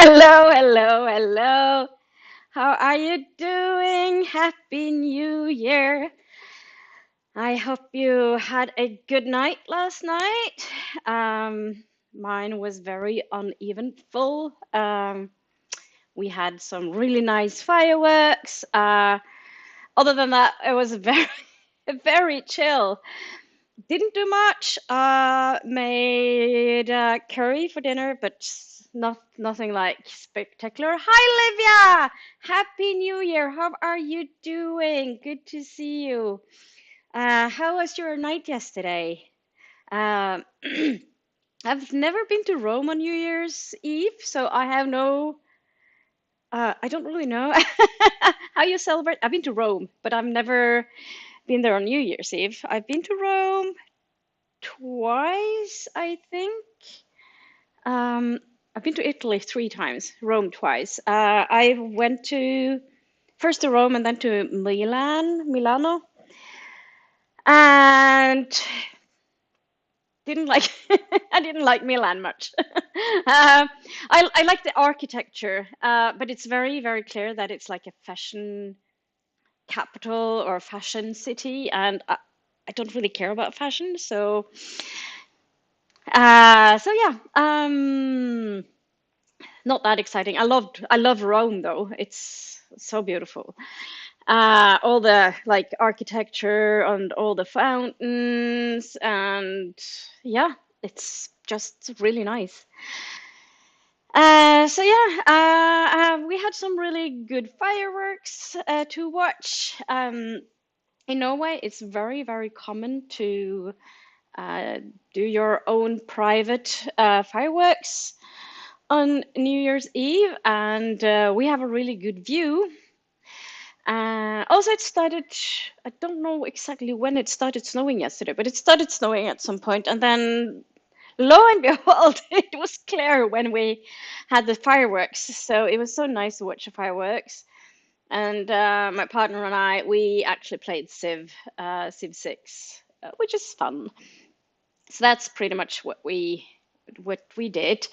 Hello, hello, hello. How are you doing? Happy New Year. I hope you had a good night last night. Mine was very uneventful. We had some really nice fireworks. Other than that, it was very, very chill. Didn't do much. Made curry for dinner, but nothing like spectacular. Hi, Livia! Happy New Year. How are you doing? Good to see you. How was your night yesterday? Um, I've never been to Rome on New Year's Eve, so I have no. I don't really know how you celebrate. I've been to Rome, but I've never been there on New Year's Eve. I've been to Rome twice, I think. Um, I've been to Italy three times, Rome twice. I went to first to Rome and then to Milano, and didn't like I didn't like Milan much. I like the architecture, but it's very, very clear that it's like a fashion capital or fashion city, and I don't really care about fashion, so yeah. Not that exciting. I love Rome though. It's so beautiful. All the like architecture and all the fountains and yeah, it's just really nice. So yeah, we had some really good fireworks to watch. In Norway, it's very, very common to uh, do your own private fireworks on New Year's Eve, and we have a really good view. Also, it started, I don't know exactly when it started snowing yesterday, but it started snowing at some point, and then lo and behold, it was clear when we had the fireworks. So it was so nice to watch the fireworks. And my partner and I, we actually played Civ 6, which is fun. So that's pretty much what we did.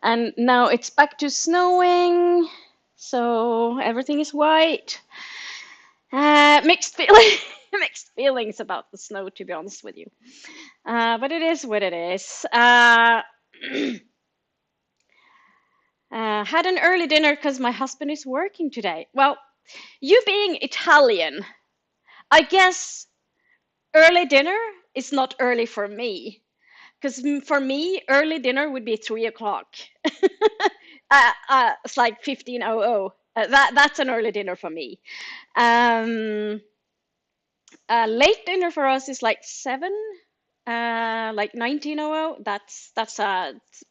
And now it's back to snowing, so everything is white. Mixed feeling, mixed feelings about the snow, to be honest with you. But it is what it is. Had an early dinner because my husband is working today. Well, you being Italian, I guess early dinner is not early for me. Because for me, early dinner would be 3 o'clock. It's like 15:00. That's an early dinner for me. Um, late dinner for us is like 7, like 19:00. That's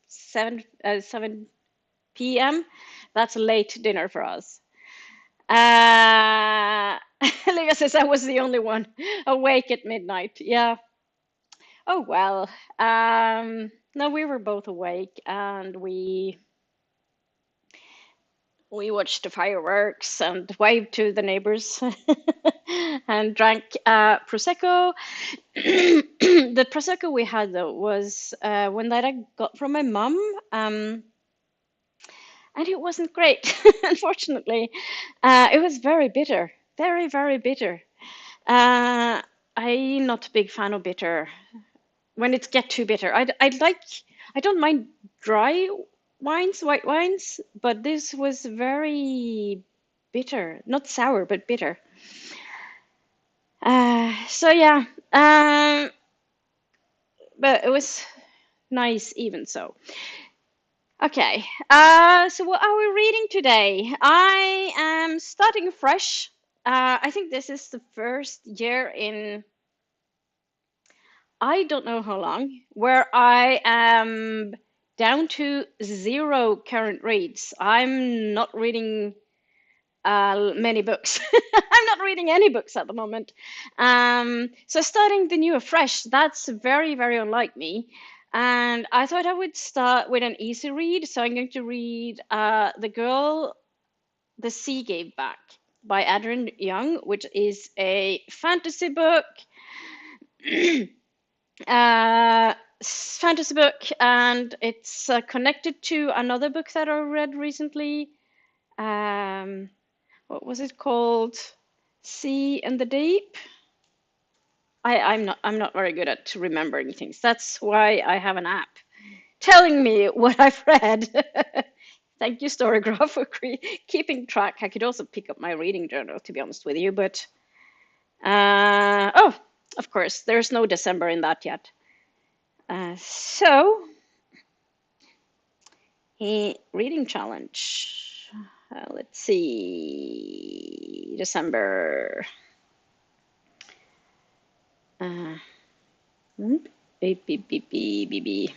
7 p.m. That's late dinner for us. Uh, Livia says I was the only one awake at midnight. Yeah. Oh well. No, we were both awake and we watched the fireworks and waved to the neighbors and drank prosecco. The prosecco we had though was one that I got from my mum, and it wasn't great, unfortunately. It was very bitter, very, very bitter. I'm not a big fan of bitter. When it gets too bitter, I don't mind dry wines, white wines, but this was very bitter, not sour, but bitter. So yeah, but it was nice even so. Okay, so what are we reading today? I am starting fresh. I think this is the first year in I don't know how long, where I am down to zero current reads. I'm not reading many books. I'm not reading any books at the moment. So starting the new afresh, that's very, very unlike me. And I thought I would start with an easy read. So I'm going to read The Girl the Sea Gave Back by Adrian Young, which is a fantasy book. uh, fantasy book, and it's connected to another book that I read recently. Um, what was it called? Sea and the Deep. I'm not very good at remembering things. That's why I have an app telling me what I've read. Thank you, Storygraph, for keeping track. I could also pick up my reading journal, to be honest with you, but oh, of course, there's no December in that yet. So, a reading challenge. Let's see, December. Uh, beep, beep, beep, beep, beep, beep.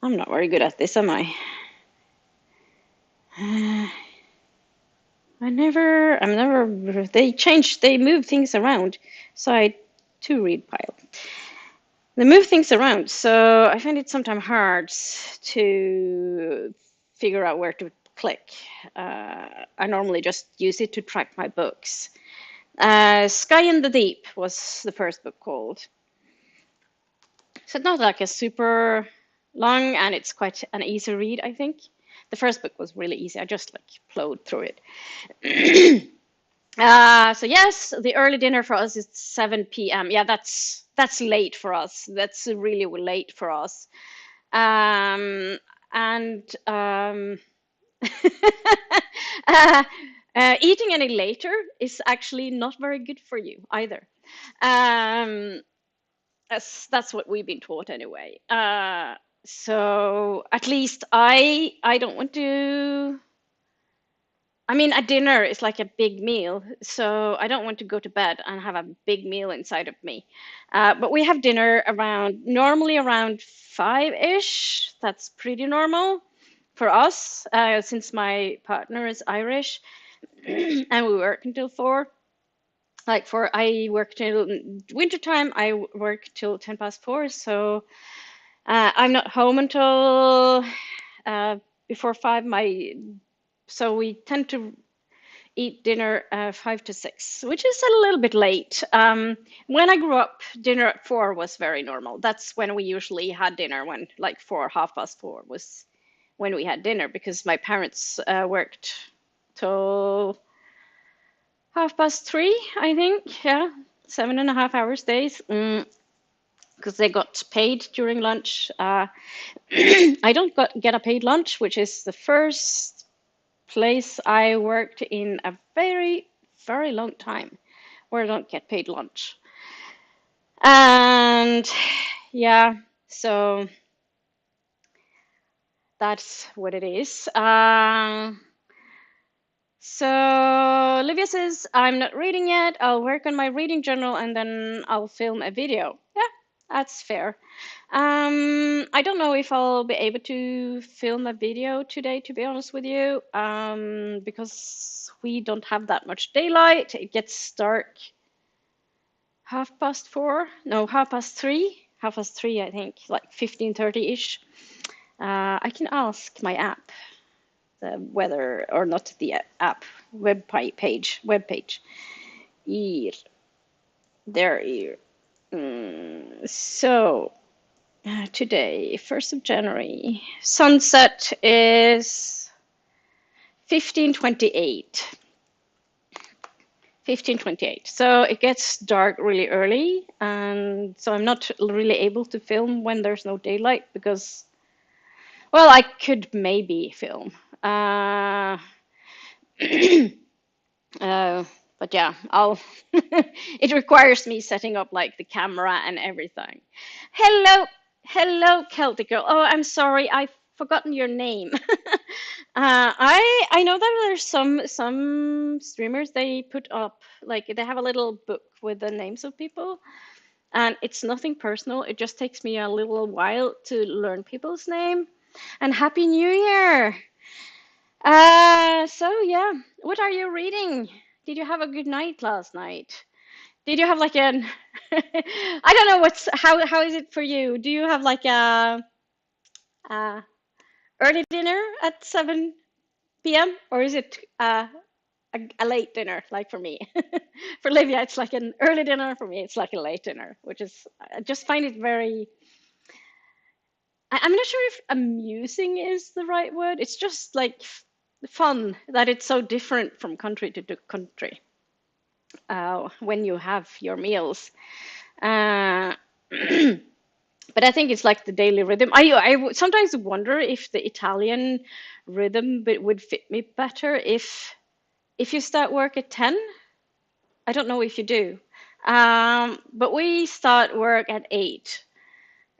I'm not very good at this, am I? I'm never, they move things around. So I to read pile. They move things around, so I find it sometimes hard to figure out where to click. I normally just use it to track my books. Sky in the Deep was the first book called. So it's not like a super long, and it's quite an easy read, I think. The first book was really easy. I just like plowed through it. So yes, the early dinner for us is 7 p.m. Yeah, that's late for us. That's really late for us. And uh, eating any later is actually not very good for you either. Um, that's what we've been taught anyway. So at least I don't want to. I mean, a dinner is like a big meal, so I don't want to go to bed and have a big meal inside of me. But we have dinner normally around 5-ish. That's pretty normal for us, since my partner is Irish and we work until 4. I work till wintertime, I work till 10 past 4, so I'm not home until before 5. So we tend to eat dinner 5 to 6, which is a little bit late. When I grew up, dinner at 4 was very normal. That's when we usually had dinner, when like 4, 4:30 was when we had dinner, because my parents worked till 3:30, I think. Yeah, 7.5 hours days. Because they got paid during lunch. I don't get a paid lunch, which is the first place I worked in a very, very long time where I don't get paid lunch. And yeah, so that's what it is. So Olivia says, I'm not reading yet. I'll work on my reading journal and then I'll film a video. Yeah, that's fair. I don't know if I'll be able to film a video today, to be honest with you, because we don't have that much daylight. It gets dark 4:30. No, 3:30. 3:30, I think, like 15:30-ish. I can ask my app whether or not the app webpage. Here, there, here. So. Today, 1st of January, sunset is 15:28. 15:28. So it gets dark really early, and so I'm not really able to film when there's no daylight because, well, I could maybe film. But yeah, it requires me setting up like the camera and everything. Hello, hello, Celtic girl. Oh, I'm sorry, I've forgotten your name. I know that there's some streamers, they put up like they have a little book with the names of people, and it's nothing personal. It just takes me a little while to learn people's name. And Happy New Year! So yeah, what are you reading? Did you have a good night last night? Did you have like an I don't know how is it for you? Do you have like a early dinner at 7 p.m. or is it a late dinner, like for me. For Livia, it's like an early dinner. For me, it's like a late dinner, which is, I just find it very, I'm not sure if amusing is the right word. It's just like fun that it's so different from country to country when you have your meals. Uh, but I think it's like the daily rhythm. Sometimes wonder if the Italian rhythm would fit me better if you start work at 10. I don't know if you do. But we start work at 8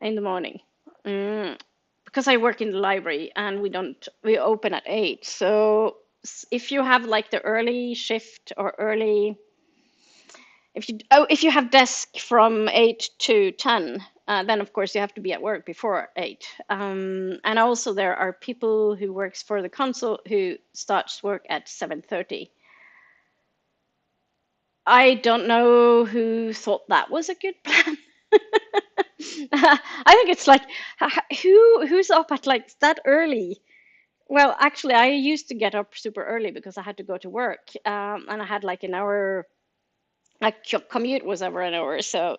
in the morning. Mm, because I work in the library and we open at 8. So if you have like the early shift or early, if you have desk from 8 to 10, then of course you have to be at work before 8. And also there are people who works for the council who starts work at 7:30. I don't know who thought that was a good plan. I think it's like who's up at like that early? Well, actually, I used to get up super early because I had to go to work, and I had like an hour. Like commute was over an hour, so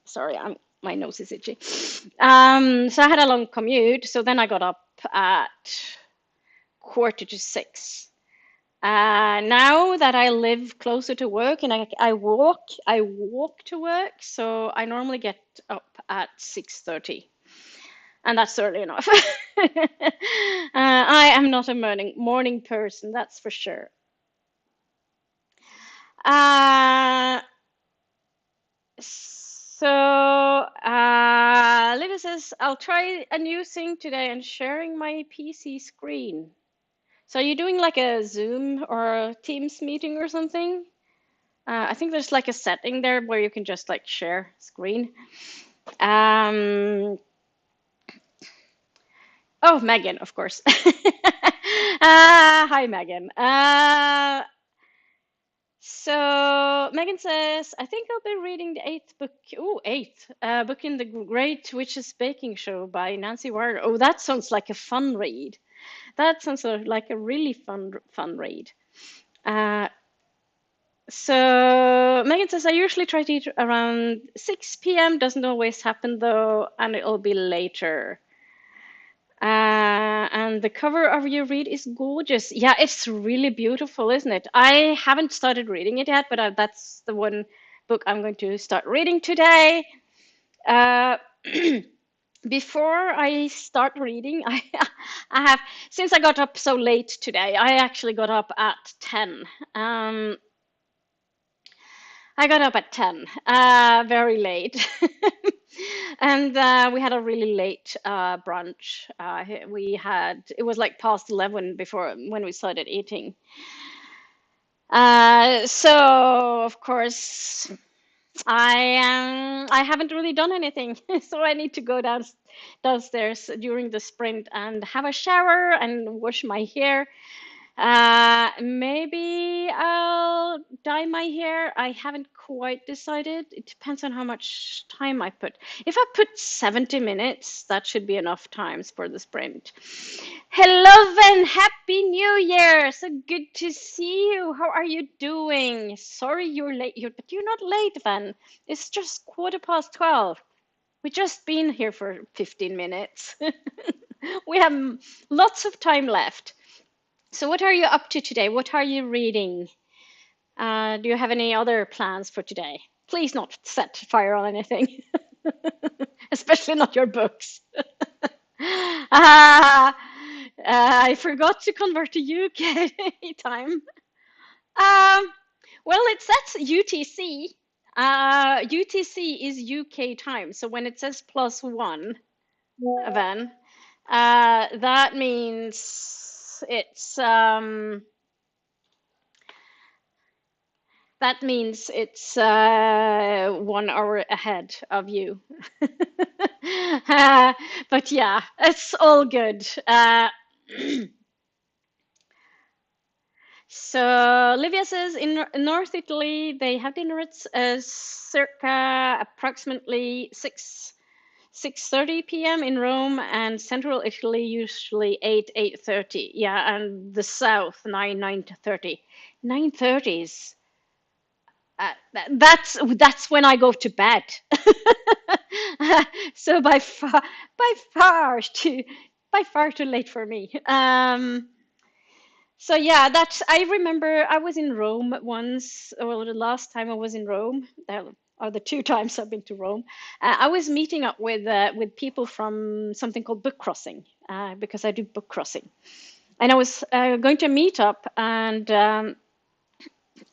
sorry, my nose is itchy. So I had a long commute. So then I got up at 5:45. Now that I live closer to work and I walk to work, so I normally get up at 6:30, and that's early enough. I am not a morning person, that's for sure. Uh, Livia says, I'll try a new thing today and sharing my PC screen. So are you doing like a Zoom or a Teams meeting or something? I think there's like a setting there where you can just like share screen. Um, oh, Megan, of course. Hi, Megan. So Megan says, I think I'll be reading the eighth book. Oh, eighth book in the Great Witches Baking Show by Nancy Ward. Oh, that sounds like a fun read. That sounds like a really fun read. Uh, So Megan says, I usually try to eat around 6 p.m. Doesn't always happen though, and it'll be later. And the cover of your read is gorgeous. Yeah, it's really beautiful, isn't it? I haven't started reading it yet, but that's the one book I'm going to start reading today. Uh, Before I start reading, I have, since I got up so late today, I actually got up at 10. I got up at 10, very late. And we had a really late brunch. It was like past 11 before when we started eating. So of course I haven't really done anything, so I need to go downstairs during the sprint and have a shower and wash my hair. Maybe I'll dye my hair. I haven't quite decided. It depends on how much time I put. If I put 70 minutes, that should be enough times for the sprint. Hello, and Happy New Year! So good to see you. How are you doing? Sorry you're late, but you're not late, Van. It's just 12:15. We just been here for 15 minutes. We have lots of time left. So what are you up to today? What are you reading? Do you have any other plans for today? Please not set fire on anything, especially not your books. I forgot to convert to UK time. Um, well, it sets UTC. UTC is UK time. So when it says +1, then that means it's 1 hour ahead of you. But yeah, it's all good. So Livia says in North Italy they have dinner at circa approximately 6:30 p.m. in Rome, and Central Italy usually 8:30. Yeah, and the South 9 to 30. 9:30s. That's when I go to bed. So too by far too late for me. So yeah, that's I remember I was in Rome once, or the last time I was in Rome, or the two times I've been to Rome. I was meeting up with people from something called book crossing, because I do book crossing, and I was going to meet up, and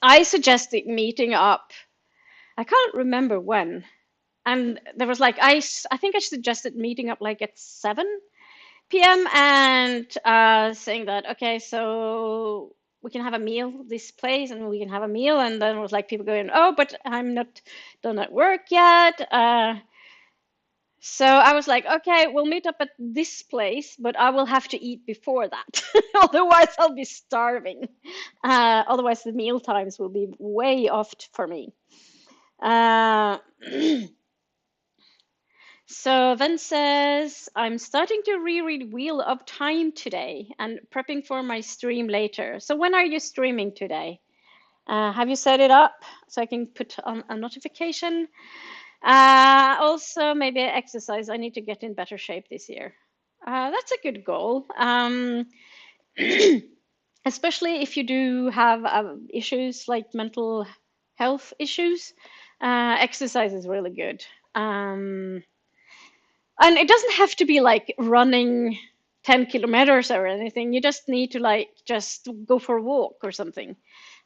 I suggested meeting up. I can't remember when, and there was like I think I suggested meeting up like at 7 p.m. and saying that okay, so we can have a meal this place, and we can have a meal, and then it was like people going, oh, but I'm not done at work yet. So I was like, okay, we'll meet up at this place, but I will have to eat before that. Otherwise, I'll be starving. Otherwise, the meal times will be way off for me. Uh, So then says, I'm starting to reread Wheel of Time today and prepping for my stream later. So when are you streaming today? Have you set it up so I can put on a notification? Also, maybe exercise. I need to get in better shape this year. That's a good goal. Especially if you do have issues like mental health issues, exercise is really good. And it doesn't have to be like running 10 kilometers or anything. You just need to like just go for a walk or something.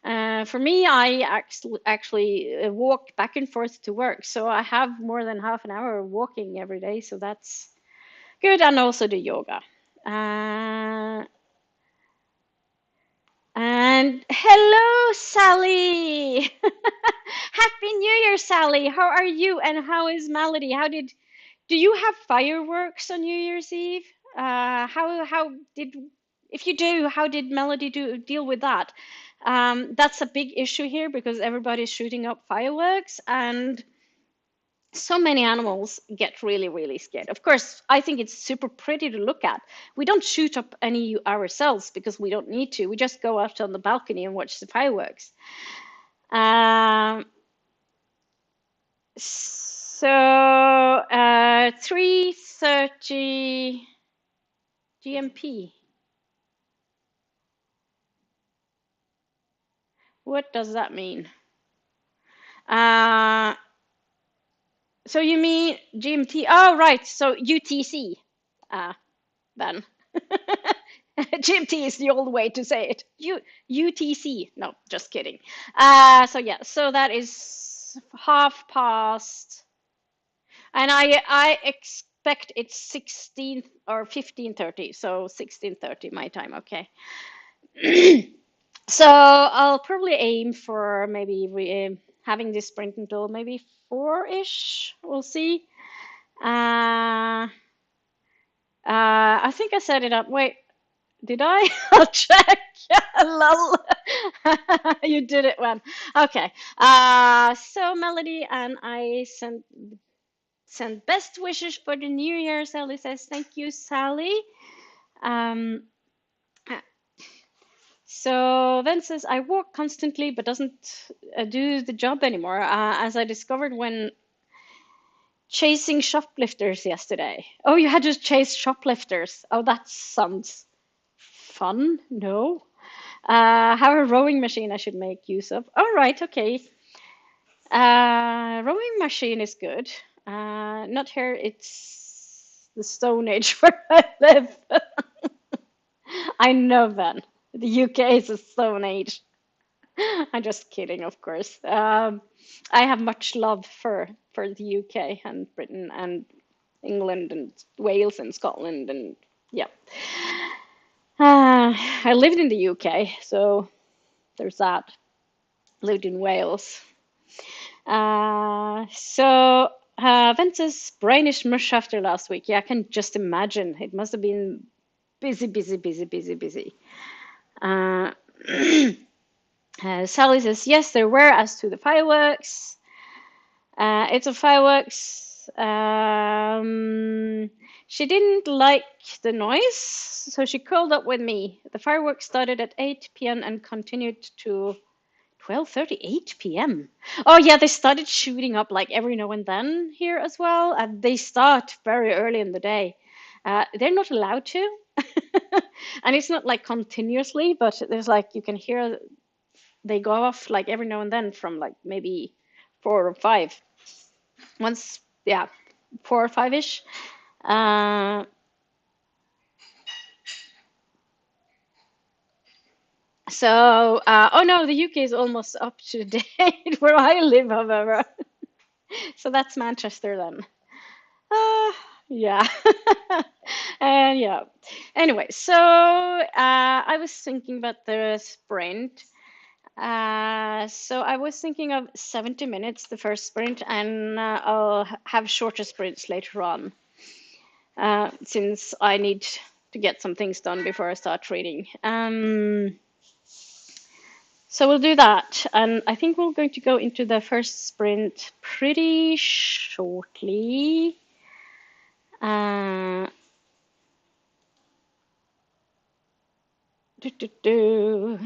For me, I actually walk back and forth to work, so I have more than half an hour walking every day, so that's good. And also do yoga. And hello, Sally. Happy New Year, Sally. How are you? And how is Melody? Do you have fireworks on New Year's Eve? How did, if you do, how did Melody deal with that? That's a big issue here because everybody's shooting up fireworks, and so many animals get really, really scared. Of course, I think it's super pretty to look at. We don't shoot up any ourselves because we don't need to. We just go out on the balcony and watch the fireworks. So 3:30 GMP. What does that mean? So you mean GMT? Oh, right. So UTC. Then GMT is the old way to say it. UTC. No, just kidding. So yeah. So that is 1/2 past, and I expect it's 16 or 15:30. So 16:30 my time. Okay. So I'll probably aim for maybe having this sprint until maybe 4-ish. We'll see. I think I set it up. Wait, did I? I'll check. Lol. You did it when. Okay. So Melody and I send best wishes for the new year. Sally says, thank you, Sally. Um, So then says, I walk constantly, but doesn't do the job anymore, as I discovered when chasing shoplifters yesterday. Oh, you had to chase shoplifters. Oh, that sounds fun. No. Have a rowing machine I should make use of. All right, okay. Rowing machine is good. Not here, it's the Stone Age where I live. I know then. The UK is a Stone Age. I'm just kidding, of course. I have much love for the UK and Britain and England and Wales and Scotland and yeah. I lived in the UK, so there's that. Lived in Wales. Ventus brainish mush after last week. Yeah, I can just imagine. It must have been busy, busy, busy, busy, busy. Sally says, yes, there were as to the fireworks. It's a fireworks. She didn't like the noise, so she curled up with me. The fireworks started at 8 p.m. and continued to 12:30, 8 p.m. Oh yeah, they started shooting up like every now and then here as well, and they start very early in the day. They're not allowed to, and it's not like continuously, but there's like you can hear they go off like every now and then from like maybe 4 or 5. Once, yeah, 4 or 5 ish. Uh, oh no, the UK is almost up to date where I live, however. So that's Manchester then. Uh, yeah. And yeah. Anyway, so I was thinking about the sprint. So I was thinking of 70 minutes, the first sprint, and I'll have shorter sprints later on, since I need to get some things done before I start trading. So we'll do that, and I think we're going to go into the first sprint pretty shortly. Uh, do, do, do.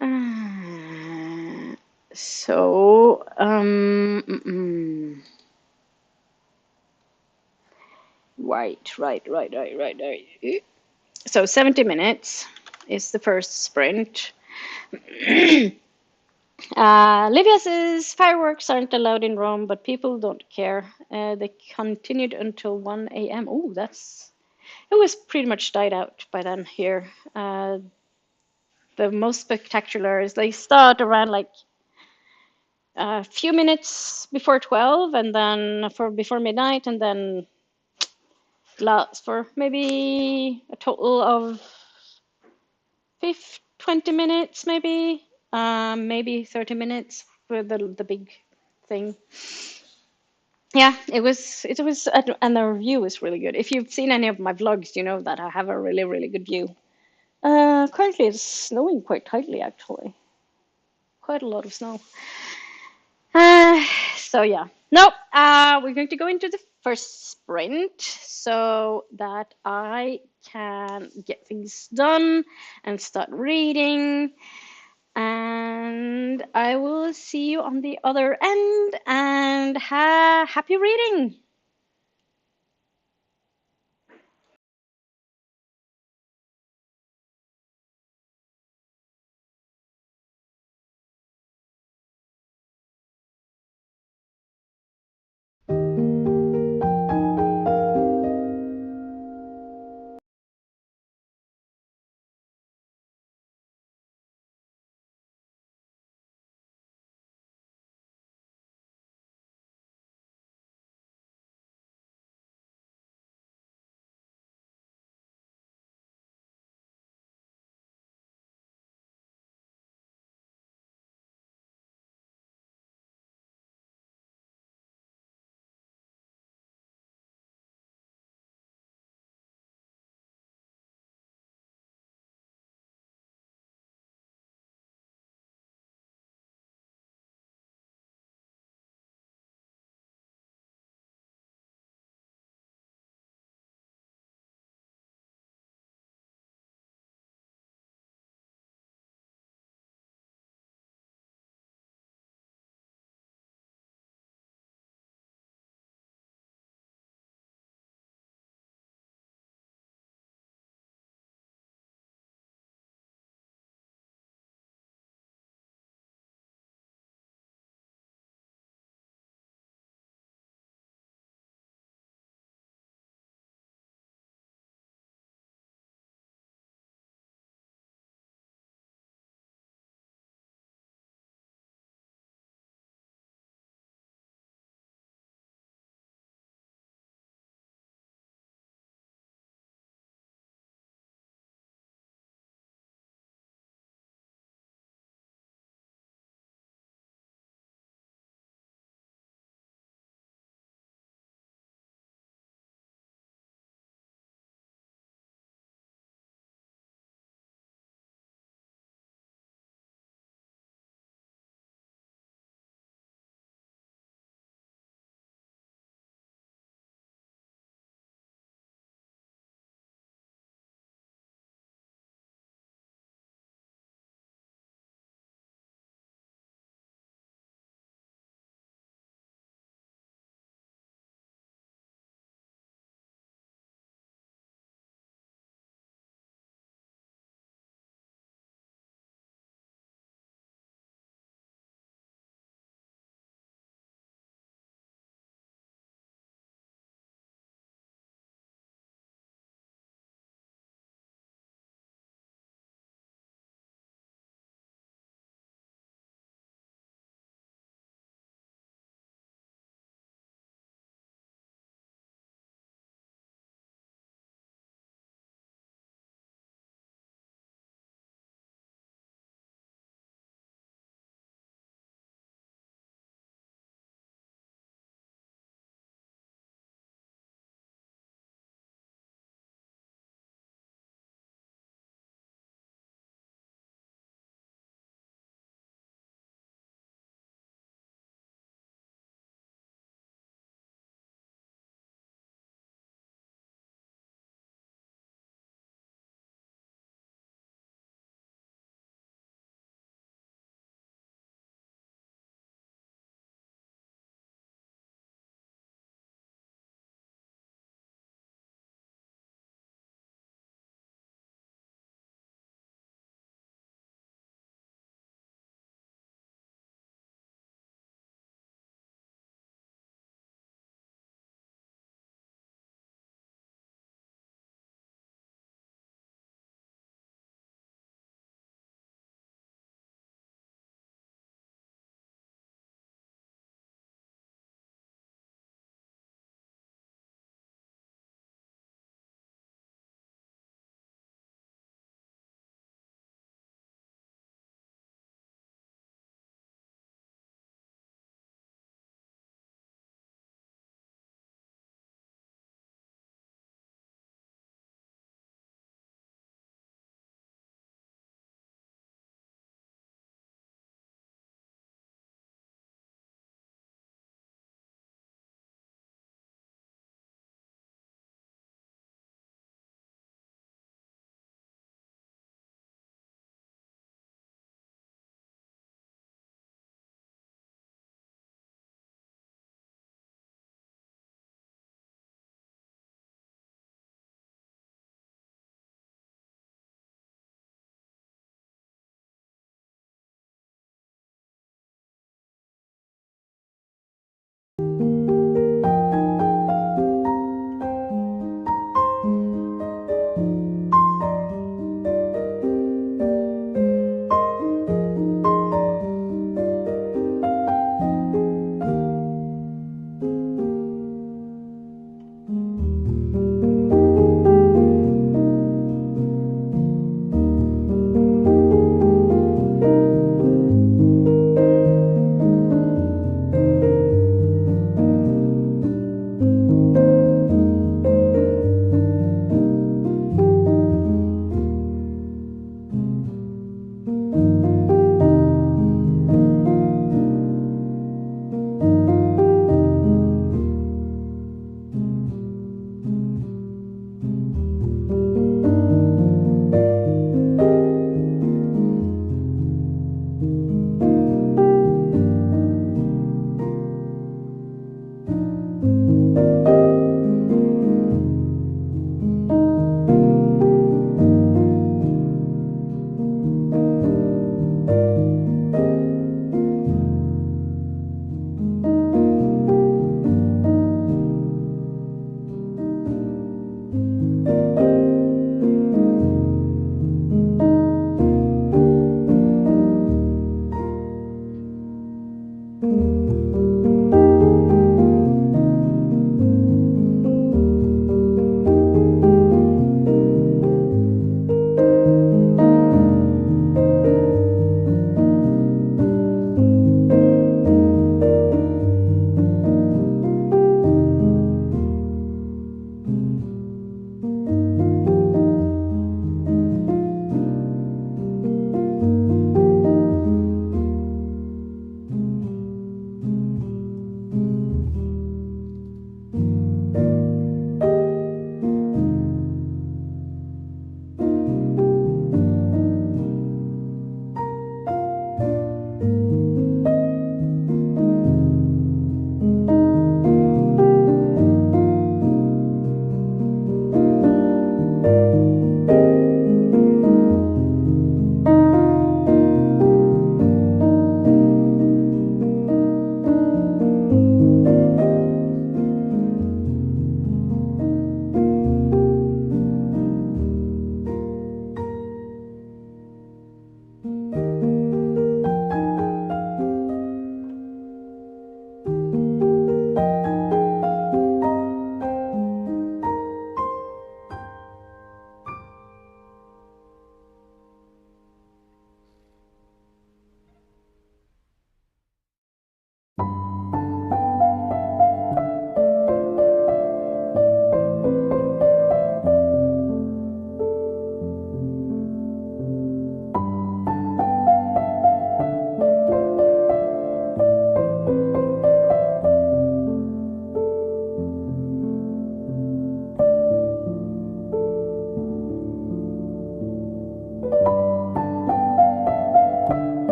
Uh, so, right. So 70 minutes is the first sprint. Livia says fireworks aren't allowed in Rome, but people don't care. They continued until 1 a.m. Oh, it was pretty much died out by then here. The most spectacular is they start around like a few minutes before 12 and then for before midnight, and then lasts for maybe a total of 20 minutes, maybe 30 minutes for the big thing. Yeah, and the view is really good. If you've seen any of my vlogs, you know that I have a really, really good view. Currently it's snowing quite tightly, actually. Quite a lot of snow. Uh, so yeah. No, we're going to go into the first sprint so that I can get things done and start reading. And I will see you on the other end, and happy reading.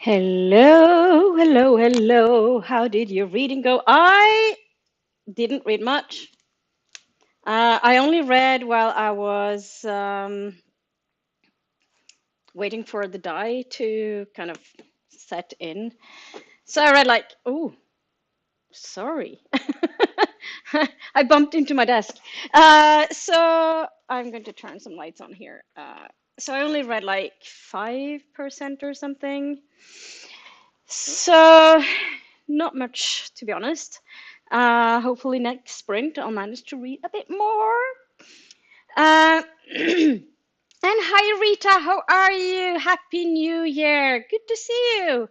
Hello, hello, hello. How did your reading go? I didn't read much. I only read while I was waiting for the die to kind of set in. So I read like, oh, sorry. I bumped into my desk. So I'm going to turn some lights on here. So I only read like 5% or something. So not much, to be honest. Hopefully next sprint I'll manage to read a bit more. Uh, and hi Rita, how are you? Happy New Year. Good to see you.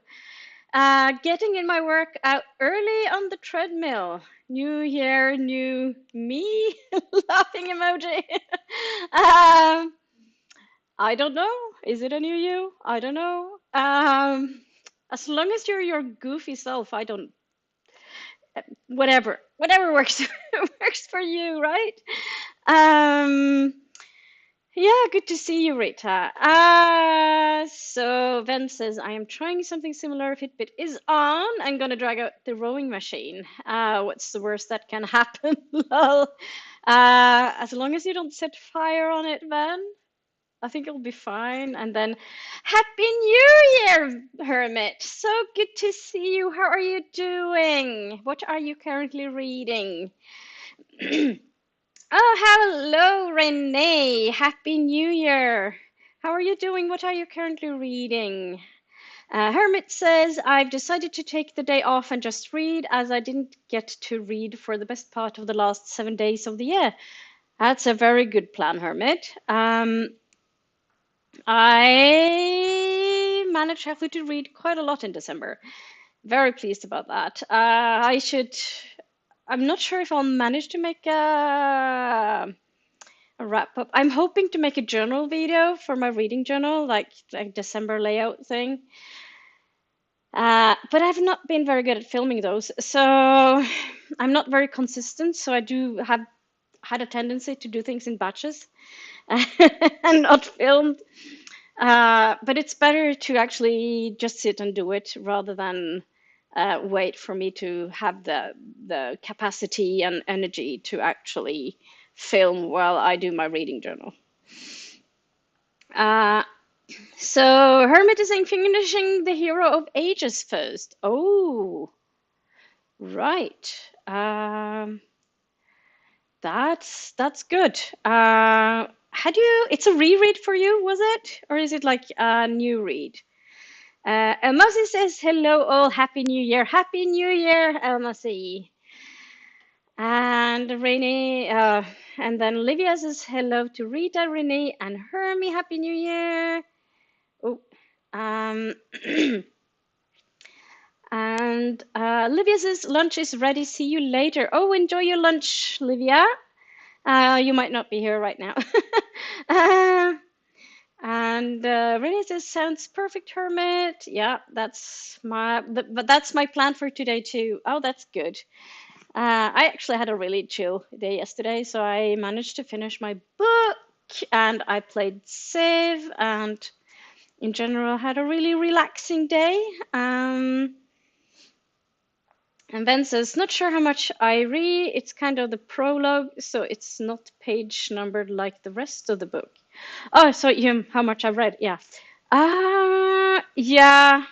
Getting in my workout early on the treadmill. New year, new me. Laughing emoji. um, I don't know. Is it a new you? I don't know. As long as you're your goofy self, I don't. Whatever works works for you, right? Um, yeah, good to see you, Rita. So Ven says, I am trying something similar. Fitbit is on. I'm gonna drag out the rowing machine. What's the worst that can happen? Lol. As long as you don't set fire on it, Ven, I think it'll be fine. And then, Happy New Year, Hermit. So good to see you. How are you doing? What are you currently reading? Oh, hello, Renee. Happy New Year. How are you doing? What are you currently reading? Hermit says, I've decided to take the day off and just read as I didn't get to read for the best part of the last 7 days of the year. That's a very good plan, Hermit. I managed actually to read quite a lot in December. Very pleased about that. I'm not sure if I'll manage to make a wrap up. I'm hoping to make a journal video for my reading journal, like December layout thing. But I've not been very good at filming those, so I'm not very consistent. So I do have had a tendency to do things in batches and not filmed. But it's better to actually just sit and do it rather than wait for me to have the capacity and energy to actually film while I do my reading journal. Uh, so Hermit is saying finishing the Hero of Ages first. Oh, right. That's good. Had you? It's a reread for you, was it, or is it like a new read? Elmasi says hello, all. Happy New Year. Happy New Year, Elmasi. And Renee, and then Olivia says hello to Rita, Renee, and Hermie. Happy New Year. Oh, um, and Livia says lunch is ready. See you later. Oh, enjoy your lunch, Livia. You might not be here right now. And Renee says sounds perfect, Hermit. Yeah, but that's my plan for today too. Oh, that's good. I actually had a really chill day yesterday, so I managed to finish my book and I played Civ and in general had a really relaxing day. And then says, not sure how much I read. It's kind of the prologue, so it's not page numbered like the rest of the book. Oh, so how much I've read? Yeah. Yeah.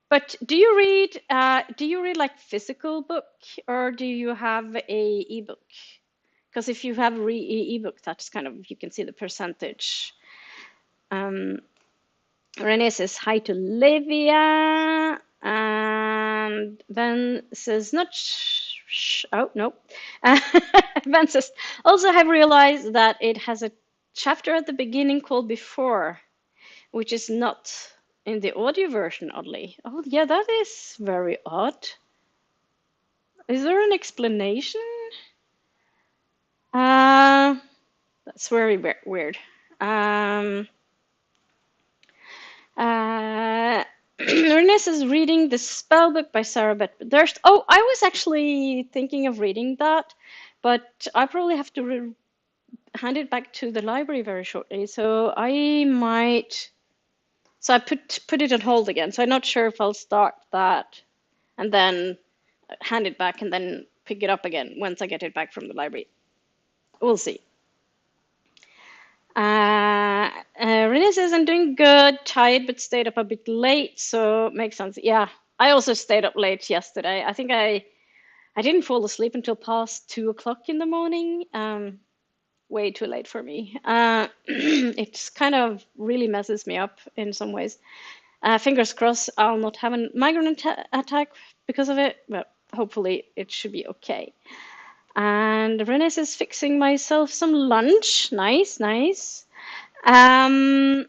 But do you read like physical book or do you have a ebook? Because if you have ebook, that's kind of, you can see the percentage. Renee says hi to Livia, and Ben says not. Oh no. Ben says also have realized that it has a chapter at the beginning called Before, which is not in the audio version. Oddly, oh yeah, that is very odd. Is there an explanation? That's very weird. Ernest is reading the spell book by Sarah Beth Durst. Oh, I was actually thinking of reading that, but I probably have to hand it back to the library very shortly. So I might So I put it on hold again. So I'm not sure if I'll start that and then hand it back and then pick it up again once I get it back from the library. We'll see. Renee says I'm doing good, tired, but stayed up a bit late, so makes sense. Yeah, I also stayed up late yesterday. I think I didn't fall asleep until past 2 o'clock in the morning. Way too late for me. It's kind of really messes me up in some ways. Fingers crossed, I'll not have a migraine attack because of it, but hopefully it should be okay. And Renee is fixing myself some lunch. Nice, nice. Um,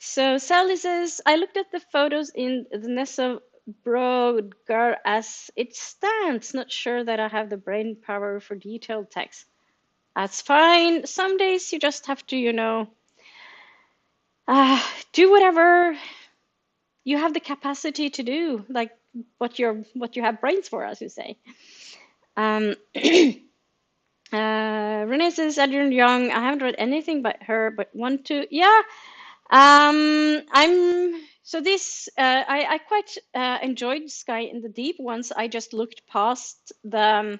so Sally says, I looked at the photos in the Nessa Brodgar as it stands. Not sure that I have the brain power for detailed text. That's fine. Some days you just have to, do whatever you have the capacity to do, like what you have brains for, as you say. Um, Renee says Adrian Young. I haven't read anything by her, but want to. Yeah. I'm so this. I quite enjoyed Sky in the Deep once I just looked past uh,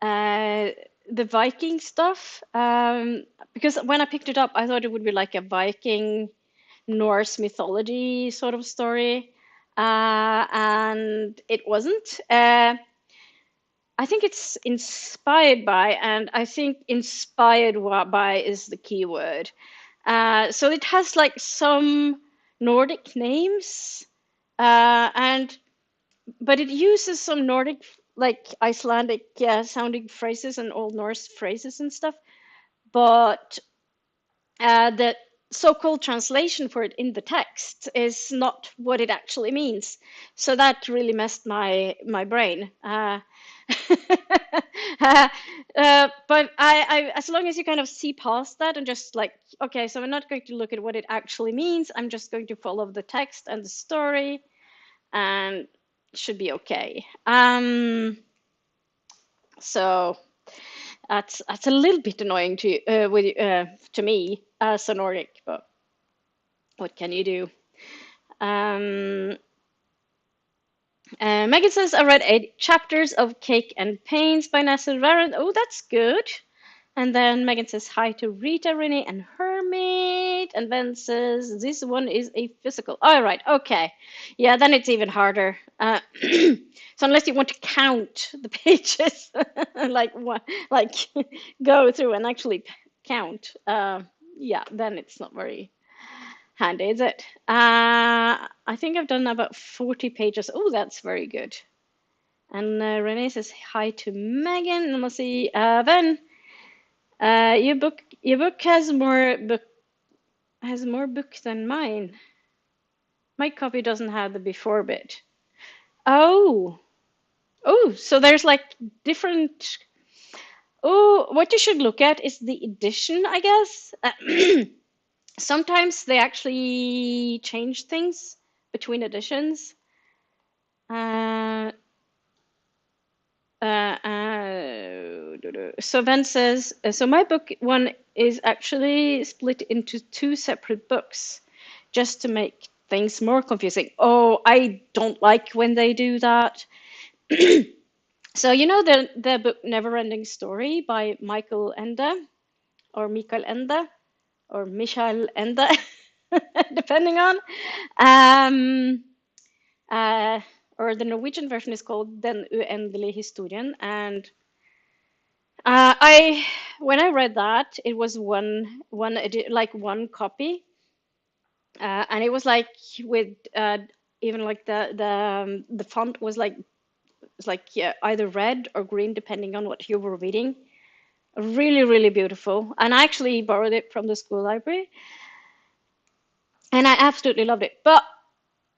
the Viking stuff. Because when I picked it up, I thought it would be like a Viking Norse mythology sort of story, and it wasn't. I think it's inspired by, and I think inspired by is the key word. So it has like some Nordic names, and but it uses some Nordic, like Icelandic sounding phrases and Old Norse phrases and stuff. But the so-called translation for it in the text is not what it actually means. So that really messed my brain. But as long as you kind of see past that and just like, okay, so I'm not going to look at what it actually means. I'm just going to follow the text and the story, and it should be okay. So that's a little bit annoying to me as a Nordic, but what can you do? Megan says I read 8 chapters of Cake and Pains by Nasser Raren. Oh, that's good. And then Megan says hi to Rita, Renee, and Hermit. And then says this one is a physical. All right, okay. Yeah, then it's even harder. So unless you want to count the pages, like go through and actually count, yeah, then it's not very handy, is it? I think I've done about 40 pages. Oh, that's very good. And Renee says hi to Megan. And let's see, then. Your book has more book than mine. My copy doesn't have the before bit. Oh, so there's like different. Oh, what you should look at is the edition, I guess. Sometimes they actually change things between editions. So Van says, so my book one is actually split into 2 separate books just to make things more confusing. Oh, I don't like when they do that. So you know the book Neverending Story by Michael Ende or Mikael Ende or Michael Ende, depending on. Um, or the Norwegian version is called Den uendelige historien, and when I read that, it was one copy, and it was like with even like the font was like it's like yeah, either red or green depending on what you were reading. Really, really beautiful, and I actually borrowed it from the school library, and I absolutely loved it. But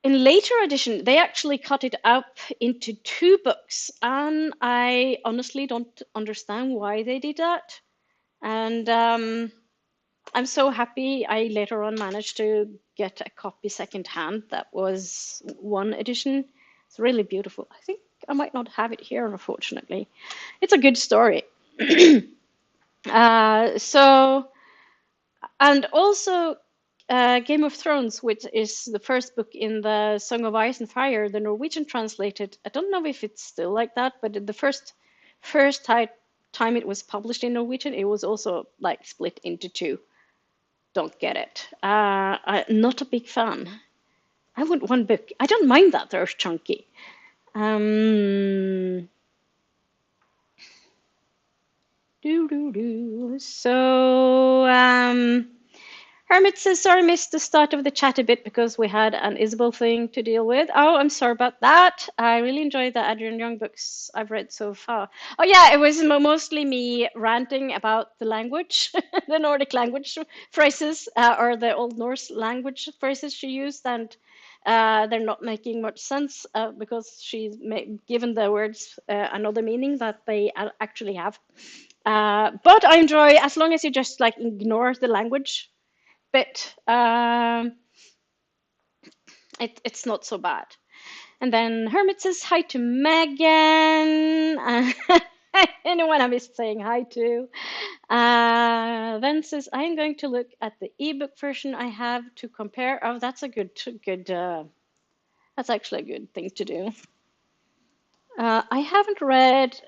in later edition, they actually cut it up into 2 books, and I honestly don't understand why they did that. And I'm so happy I later on managed to get a copy secondhand that was 1 edition. It's really beautiful. I think I might not have it here, unfortunately. It's a good story. So And also Game of Thrones, which is the first book in the Song of Ice and Fire, the Norwegian translated. I don't know if it's still like that, but the first time it was published in Norwegian, it was also like split into two. Don't get it. Not a big fan. I want one book. I don't mind that they're chunky. Um, so Hermit says, sorry, missed the start of the chat a bit because we had an Isabel thing to deal with. Oh, I'm sorry about that. I really enjoyed the Adrian Young books I've read so far. Oh, yeah, it was mostly me ranting about the language, the Nordic language phrases, or the Old Norse language phrases she used, and they're not making much sense because she's given the words another meaning that they actually have. But I enjoy, as long as you just like ignore the language bit, it's not so bad. And then Hermit says hi to Megan. Anyone I missed saying hi to. Then says I am going to look at the ebook version I have to compare. Oh, that's a good. That's actually a good thing to do. I haven't read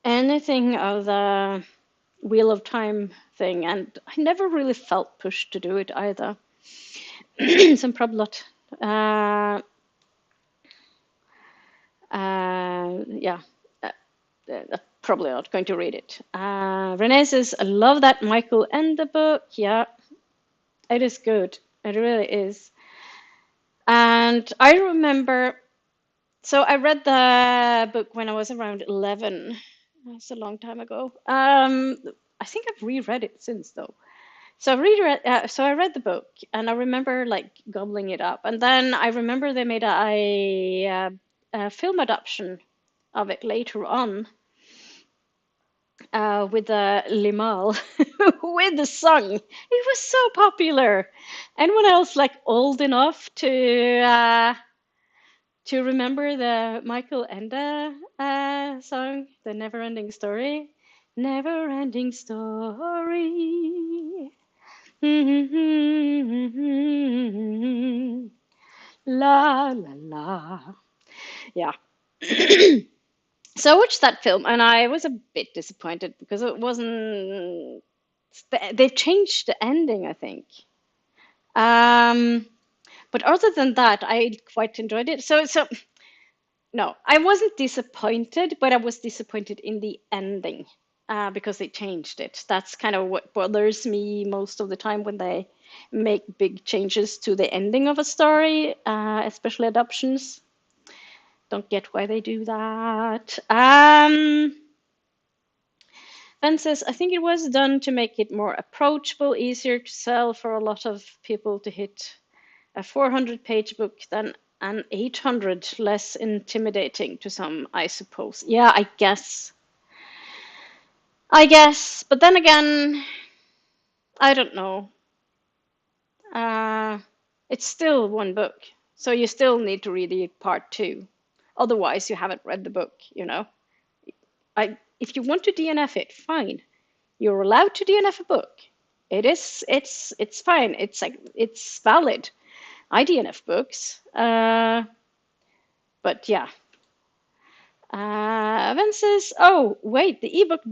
anything of the Wheel of Time thing, and I never really felt pushed to do it either. So I'm probably not. Yeah, probably not going to read it. Renee says, I love that Michael Ende book. Yeah, it is good. It really is. And I remember, so I read the book when I was around 11. That's a long time ago. I think I've reread it since though. So I read the book, and I remember like gobbling it up. And then I remember they made a film adaptation of it later on with Limahl with the song. It was so popular. Anyone else like old enough to remember the Michael Ende song, The Never Ending Story? Never Ending Story. La la la. Yeah. So I watched that film and I was a bit disappointed because it wasn't. They've changed the ending, I think. Um, but other than that, I quite enjoyed it. So no, I wasn't disappointed, but I was disappointed in the ending because they changed it. That's kind of what bothers me most of the time when they make big changes to the ending of a story, especially adoptions. Don't get why they do that. Ben says, I think it was done to make it more approachable, easier to sell for a lot of people to hit a 400-page book than an 800, less intimidating to some, I suppose. Yeah, I guess. I guess. But then again, I don't know. Uh, it's still one book. So you still need to read the part two. Otherwise, you haven't read the book, you know. If you want to DNF it, fine. You're allowed to DNF a book. It's fine. It's valid. I DNF books. But yeah. Evan says, oh, wait, the ebook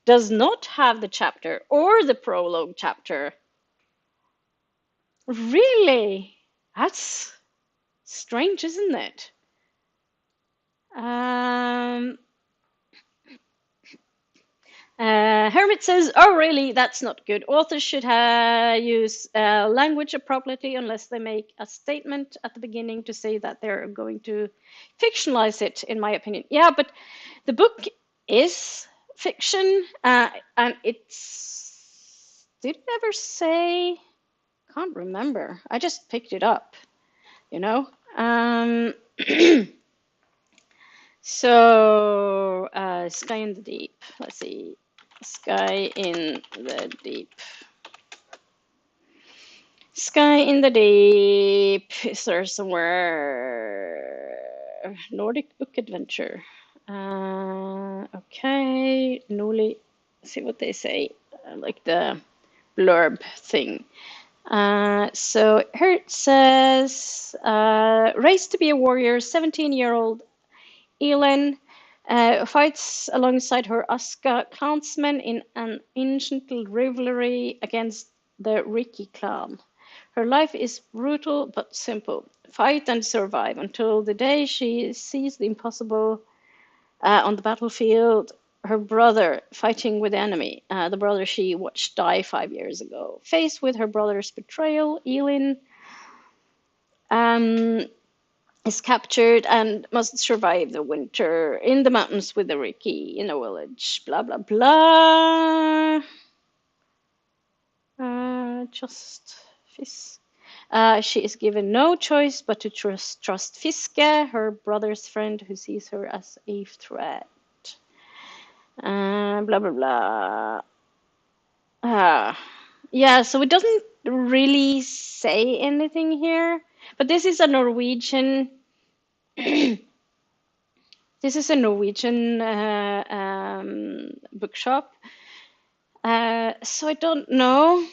does not have the chapter or the prologue chapter. Really? That's strange, isn't it? Um, Hermit says, oh, really? That's not good. Authors should use language appropriately unless they make a statement at the beginning to say that they're going to fictionalize it, in my opinion. Yeah, but the book is fiction, and it's. Did it ever say? Can't remember. I just picked it up, you know? So, Sky in the Deep. Let's see. Sky in the Deep. Sky in the Deep. Is there somewhere? Nordic Book Adventure. Okay. Noli. See what they say. Like the blurb thing. So here it says, raised to be a warrior, 17-year-old Elin fights alongside her Aska clansmen in an ancient rivalry against the Riki clan. Her life is brutal but simple. Fight and survive until the day she sees the impossible on the battlefield. Her brother fighting with the enemy, the brother she watched die 5 years ago. Faced with her brother's betrayal, Elin um, is captured and must survive the winter in the mountains with the Riki in a village. Blah blah blah. Just Fisk. She is given no choice but to trust Fiske, her brother's friend, who sees her as a threat. Blah blah blah. Yeah, so it doesn't really say anything here, but this is a Norwegian. This is a Norwegian bookshop, so I don't know,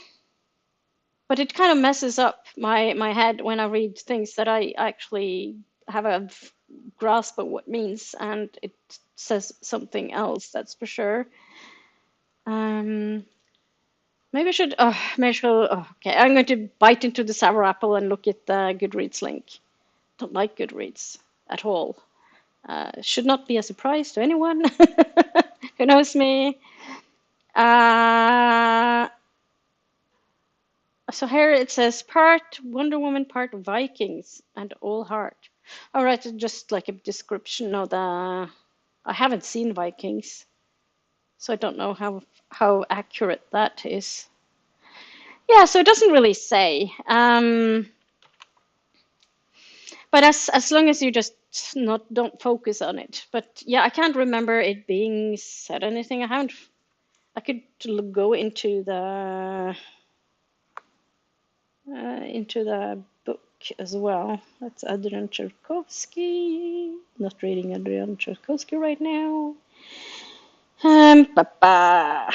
but it kind of messes up my head when I read things that I actually have a grasp of what it means, and it says something else, that's for sure. Maybe I should. Oh, maybe I should. Oh, okay, I'm going to bite into the sour apple and look at the Goodreads link. Don't like Goodreads at all. Should not be a surprise to anyone who knows me. Uh, so here it says part Wonder Woman, part Vikings, and All Heart. All right, just like a description of the. I haven't seen Vikings, so I don't know how accurate that is. Yeah, so it doesn't really say. But as long as you just not don't focus on it. But yeah, I can't remember it being said anything. I haven't. I could go into the book as well. That's Adrian Tchaikovsky. Not reading Adrian Tchaikovsky right now. Ba-ba.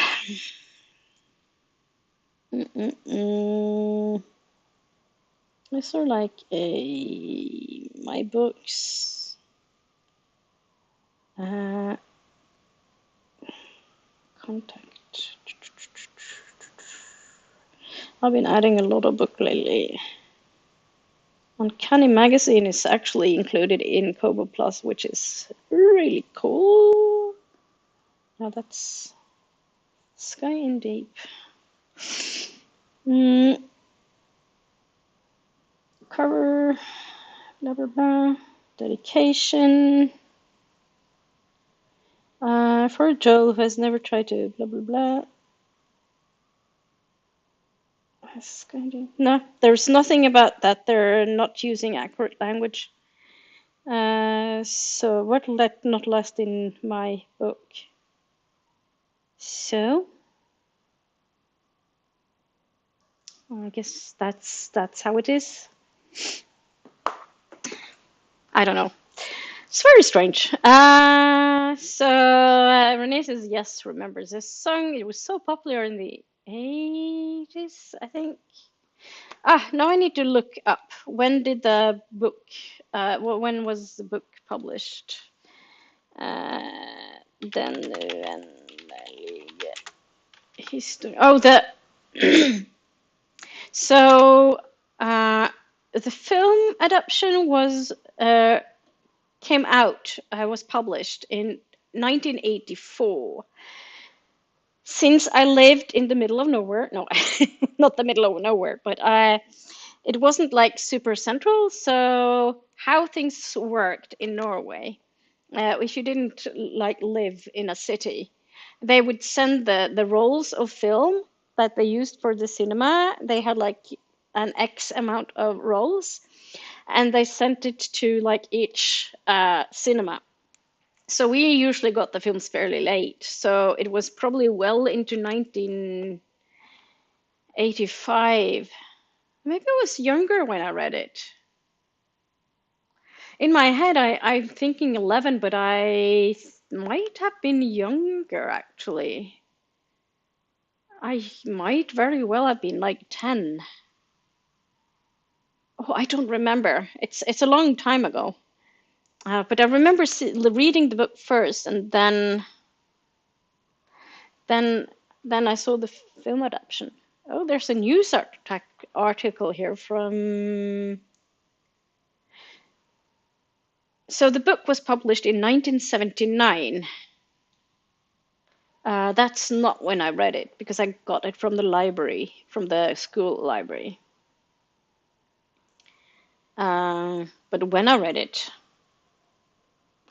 These are like my books. Contact. I've been adding a lot of book lately. Uncanny Magazine is actually included in Kobo Plus, which is really cool. Now that's Sky in Deep. Cover, blah blah blah. Dedication. For Joe who has never tried to blah blah blah. No, there's nothing about that. They're not using accurate language. So what not last in my book? So I guess that's how it is. I don't know. It's very strange. Renee says yes, remembers this song. It was so popular in the 80s, I think. Now I need to look up. When did the book? When was the book published? Den history. Oh, so the film adaptation was published in 1984. Since I lived in the middle of nowhere, no, not the middle of nowhere, but it wasn't like super central. So how things worked in Norway, if you didn't like live in a city, they would send the rolls of film that they used for the cinema. They had like an X amount of rolls, and they sent it to like each cinema. So we usually got the films fairly late. So it was probably well into 1985. Maybe I was younger when I read it. In my head, I'm thinking 11, but I might have been younger actually. I might very well have been like 10. Oh, I don't remember. It's a long time ago. But I remember reading the book first, and then then I saw the film adaptation. Oh, there's a news article here from. So the book was published in 1979. That's not when I read it because I got it from the library, from the school library. But when I read it,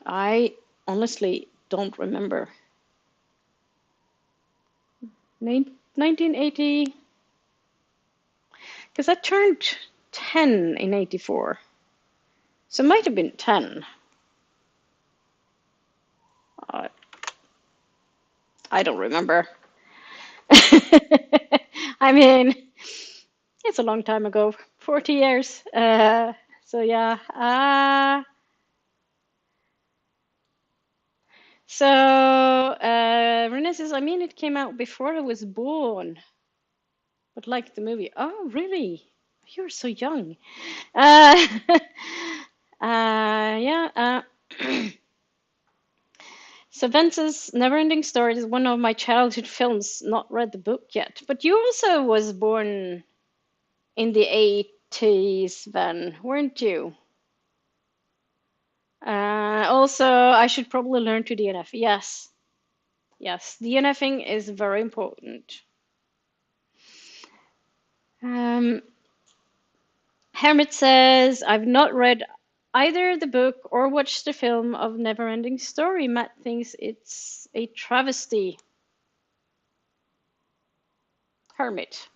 I honestly don't remember. 1980, because I turned 10 in 84. So it might have been 10. Uh, I don't remember. I mean, it's a long time ago, 40 years. So yeah. Renee says, I mean, it came out before I was born, but like the movie. Oh, really? You're so young. Uh, yeah. So Vance's Neverending Story is one of my childhood films. Not read the book yet, but you also was born in the 80s, Van, weren't you? Also, I should probably learn to DNF. Yes, yes, DNFing is very important. Hermit says, I've not read either the book or watched the film of Neverending Story. Matt thinks it's a travesty. Hermit.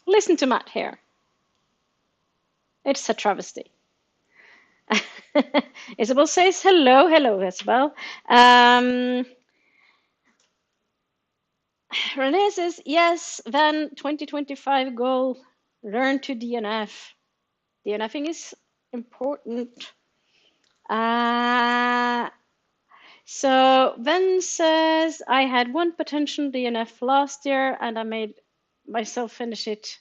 Listen to Matt here. It's a travesty. Isabel says hello, hello Isabel. Renee says yes. Then 2025 goal: learn to DNF. DNFing is important. So Ven says I had one potential DNF last year, and I made myself finish it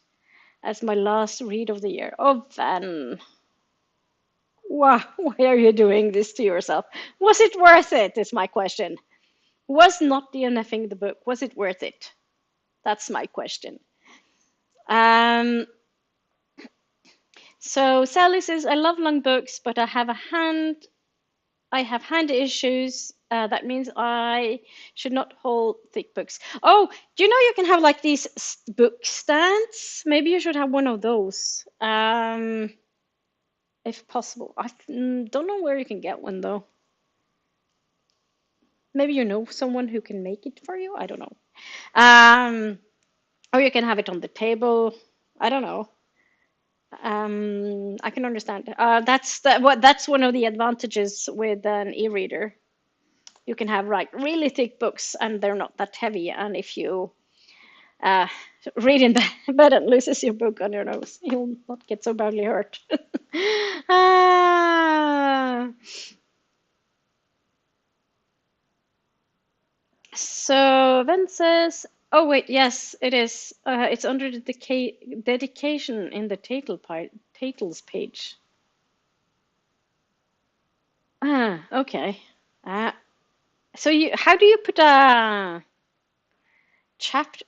as my last read of the year. Oh, Ven. Why are you doing this to yourself? Was it worth it? Is my question. Was not DNFing the book? Was it worth it? That's my question. So Sally says, I love long books, but I have hand issues. That means I should not hold thick books. Oh, do you know you can have like these book stands? Maybe you should have one of those, if possible. I don't know where you can get one though. Maybe you know someone who can make it for you. I don't know. Or you can have it on the table. I don't know. I can understand. That's one of the advantages with an e-reader. You can have like really thick books, and they're not that heavy. And if you read in bed and loses your book on your nose, you'll not get so badly hurt. So Ven says, oh wait, yes, it is. It's under the dedication in the titles page. Okay. So how do you put a chapter?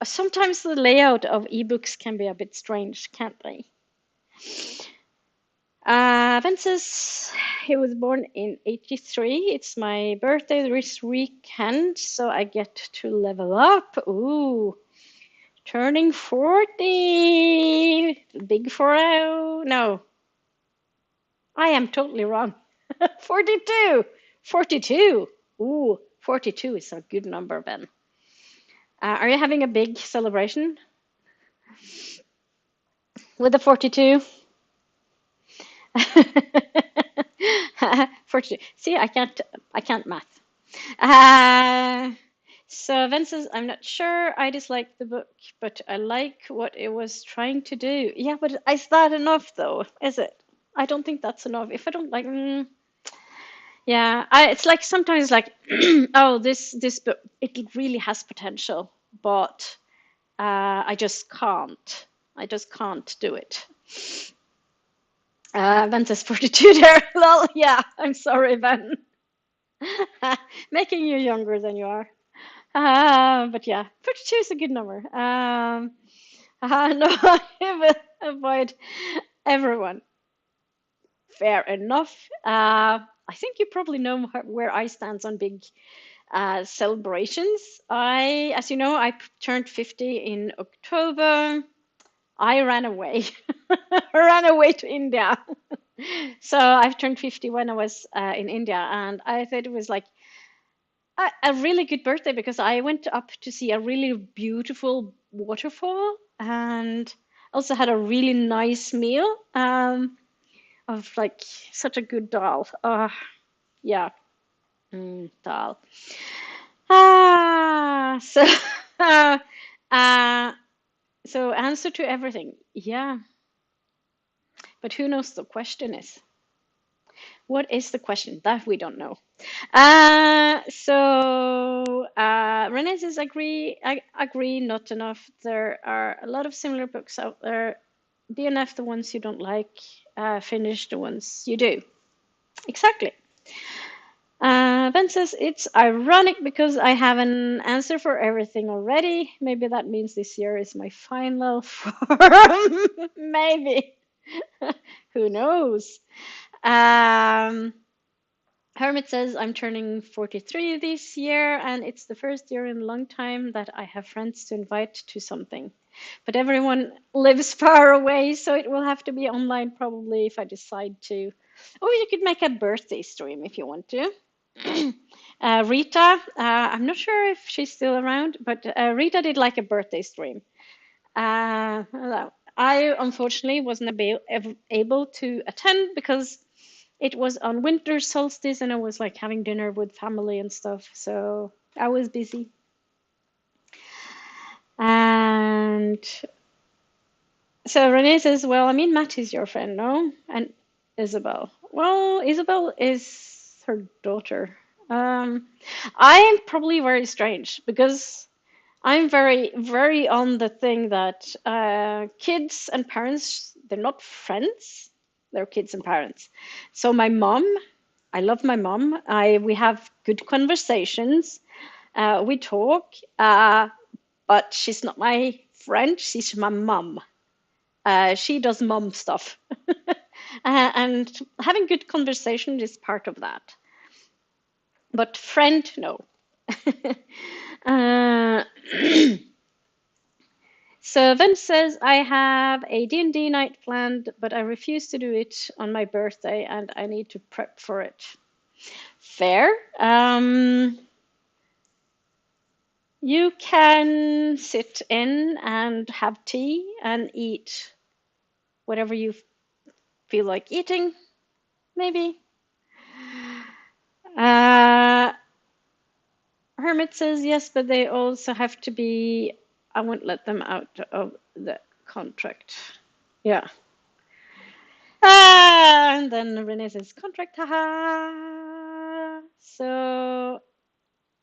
Sometimes the layout of ebooks can be a bit strange, can't they? Ven says he was born in 83. It's my birthday this weekend, so I get to level up. Ooh, turning 40. Big 40. No, I am totally wrong. 42. 42. Ooh, 42 is a good number, Ben. Are you having a big celebration with the 42? 42. See, I can't math. So Ven says, I'm not sure. I dislike the book, but I like what it was trying to do. Yeah, but is that enough though? Is it? I don't think that's enough. If I don't like, yeah, it's like sometimes like, oh, this book, it really has potential. but I just can't. I just can't do it. Ben says 42 there. Well, yeah, I'm sorry, Ben. Making you younger than you are. But yeah, 42 is a good number. No, I will avoid everyone. Fair enough. I think you probably know where I stand on big celebrations. As you know, I turned 50 in October. I ran away, ran away to India. So I've turned 50 when I was in India, and I thought it was like a really good birthday because I went up to see a really beautiful waterfall and also had a really nice meal of like such a good dal. Yeah, dal. So uh, so answer to everything. Yeah, but who knows the question is? What is the question? That we don't know. Renee says I agree, not enough. There are a lot of similar books out there. DNF the ones you don't like, finish the ones you do. Exactly. Ben says it's ironic because I have an answer for everything already. Maybe that means this year is my final form. Maybe. Who knows? Um, Hermit says, I'm turning 43 this year, and it's the first year in a long time that I have friends to invite to something. But everyone lives far away, so it will have to be online probably if I decide to. Or you could make a birthday stream if you want to. Rita, I'm not sure if she's still around, but Rita did like a birthday stream. Uh, I unfortunately wasn't able to attend because it was on winter solstice and I was like having dinner with family and stuff. So I was busy. And so Renee says, well, I mean, Matt is your friend, no? And Isabel. Well, Isabel is her daughter. I am probably very strange because I'm very, very on the thing that kids and parents, they're not friends, they're kids and parents. So my mom, I love my mom. We have good conversations. We talk, but she's not my friend. She's my mom. She does mom stuff. And having good conversation is part of that. But friend, no. uh, So Vince says, I have a D&D night planned, but I refuse to do it on my birthday and I need to prep for it. Fair. You can sit in and have tea and eat whatever you feel like eating, maybe. Uh, Hermit says, yes, but they also have to be, I won't let them out of the contract. Yeah. And then Renee says, contract, haha. So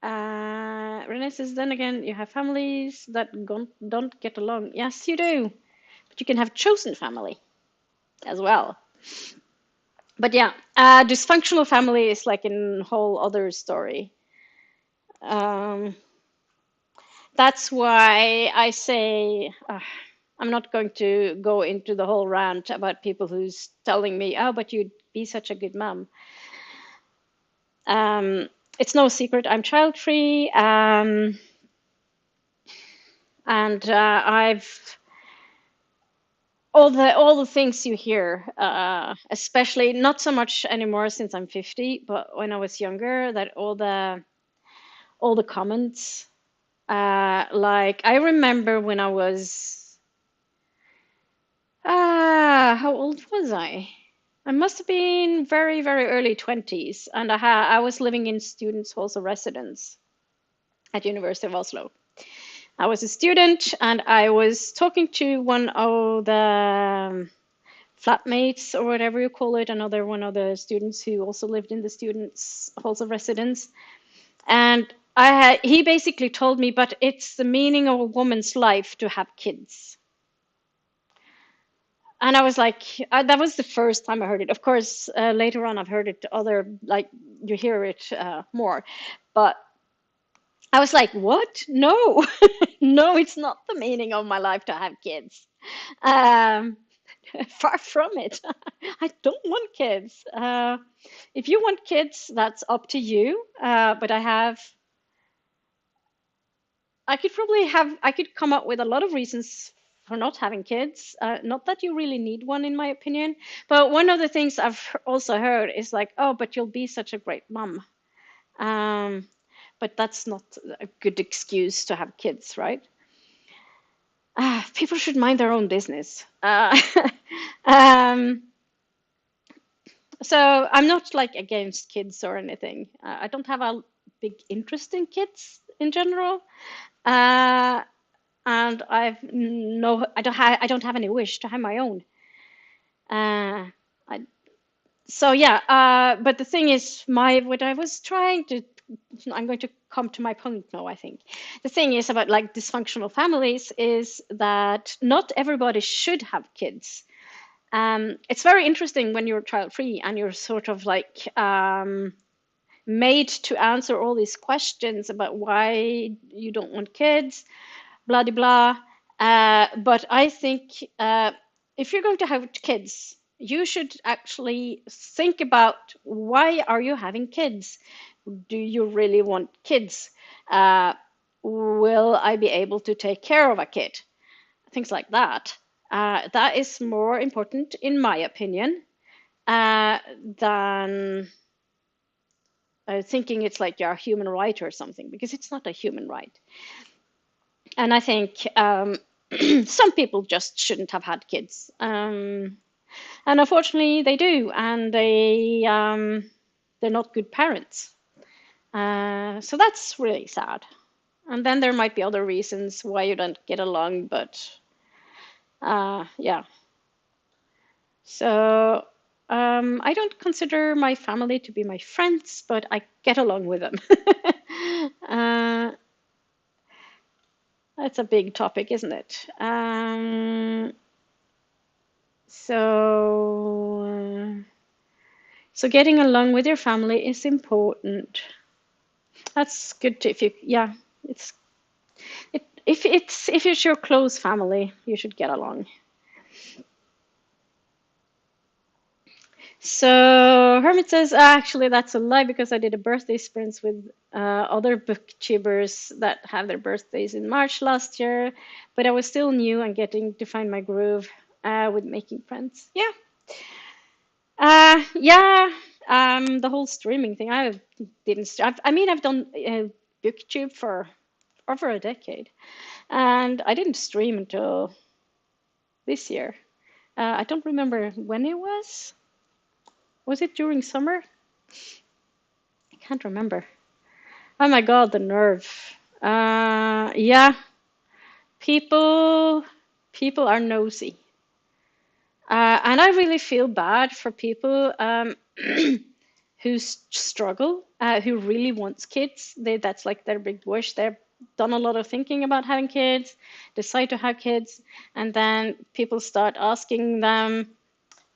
Renee says, then again, you have families that don't get along. Yes, you do. But you can have chosen family as well. But yeah, dysfunctional family is like a whole other story. That's why I say I'm not going to go into the whole rant about people who's telling me, oh, but you'd be such a good mom. It's no secret I'm child free, and I've all the things you hear, especially not so much anymore since I'm 50, but when I was younger, that all the comments, like I remember when I was how old was I? I must have been very, very early 20s, and I was living in students' halls of residence at University of Oslo. I was a student, and I was talking to one of the flatmates, or whatever you call it, another one of the students who also lived in the students' halls of residence. And he basically told me, but it's the meaning of a woman's life to have kids. And I was like, that was the first time I heard it. Of course, later on I've heard it other, like you hear it more. But I was like, what? No, no, it's not the meaning of my life to have kids. Um, Far from it. I don't want kids. If you want kids, that's up to you. But I could come up with a lot of reasons for not having kids. Not that you really need one, in my opinion. But one of the things I've also heard is like, oh, but you'll be such a great mom. Um, but that's not a good excuse to have kids, right? People should mind their own business. Um, so I'm not like against kids or anything. I don't have a big interest in kids in general. Uh, and I don't have any wish to have my own. Uh, I, so yeah, but the thing is, my what I was trying to, I'm going to come to my point now, I think. The thing is about like dysfunctional families is that not everybody should have kids. It's very interesting when you're child free and you're sort of like made to answer all these questions about why you don't want kids, blah de blah. But I think if you're going to have kids, you should actually think about why are you having kids? Do you really want kids? Uh, will I be able to take care of a kid? Things like that. That is more important, in my opinion, than thinking it's like you're a human right or something, because it's not a human right. And I think some people just shouldn't have had kids. And unfortunately, they do, and they're not good parents. So that's really sad. And then there might be other reasons why you don't get along, but yeah. So I don't consider my family to be my friends, but I get along with them. uh, that's a big topic, isn't it? So, so getting along with your family is important. That's good to, if you, yeah, it's if it's your close family, you should get along. So Hermit says, actually, that's a lie because I did a birthday sprints with other booktubers that have their birthdays in March last year, but I was still new and getting to find my groove with making friends. Yeah. Yeah. The whole streaming thing, I didn't. I mean, I've done booktube for over a decade, and I didn't stream until this year. I don't remember when it was. Was it during summer? I can't remember. Oh my God, the nerve. Yeah, people, people are nosy. And I really feel bad for people who struggle, who really wants kids. That's like their big wish. They've done a lot of thinking about having kids, decide to have kids, and then people start asking them,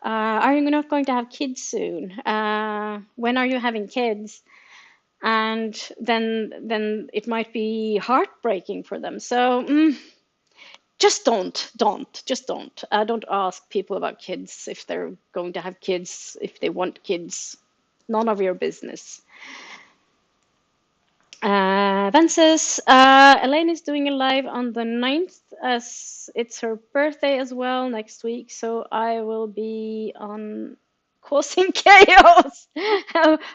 are you not going to have kids soon? When are you having kids? And then it might be heartbreaking for them. So just don't ask people about kids if they're going to have kids, if they want kids. None of your business. Then says Elaine is doing a live on the 9th as it's her birthday as well next week, so I will be on causing chaos.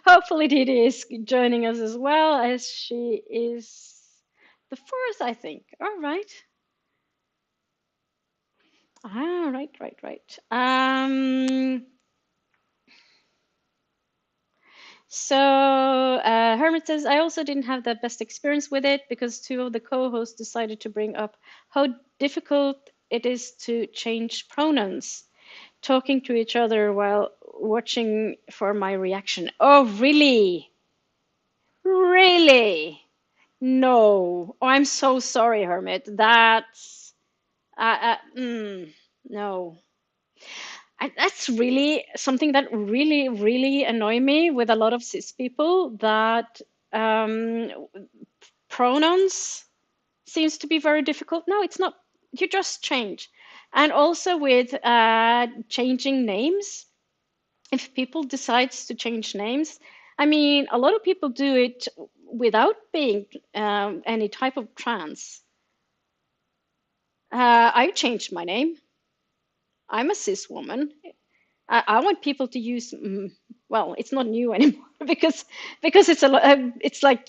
Hopefully Didi is joining us as well, as she is the 4th, I think. All right. Right. So Hermit says, I also didn't have the best experience with it because two of the co-hosts decided to bring up how difficult it is to change pronouns, talking to each other while watching for my reaction. Oh, really? Really? No. Oh, I'm so sorry, Hermit. That's no. That's really something that really, really annoy me with a lot of cis people, that um, pronouns seems to be very difficult. No, it's not. You just change. And also with changing names, if people decides to change names, I mean, a lot of people do it without being any type of trans. I changed my name. I'm a cis woman. I want people to use, well, it's not new anymore because it's like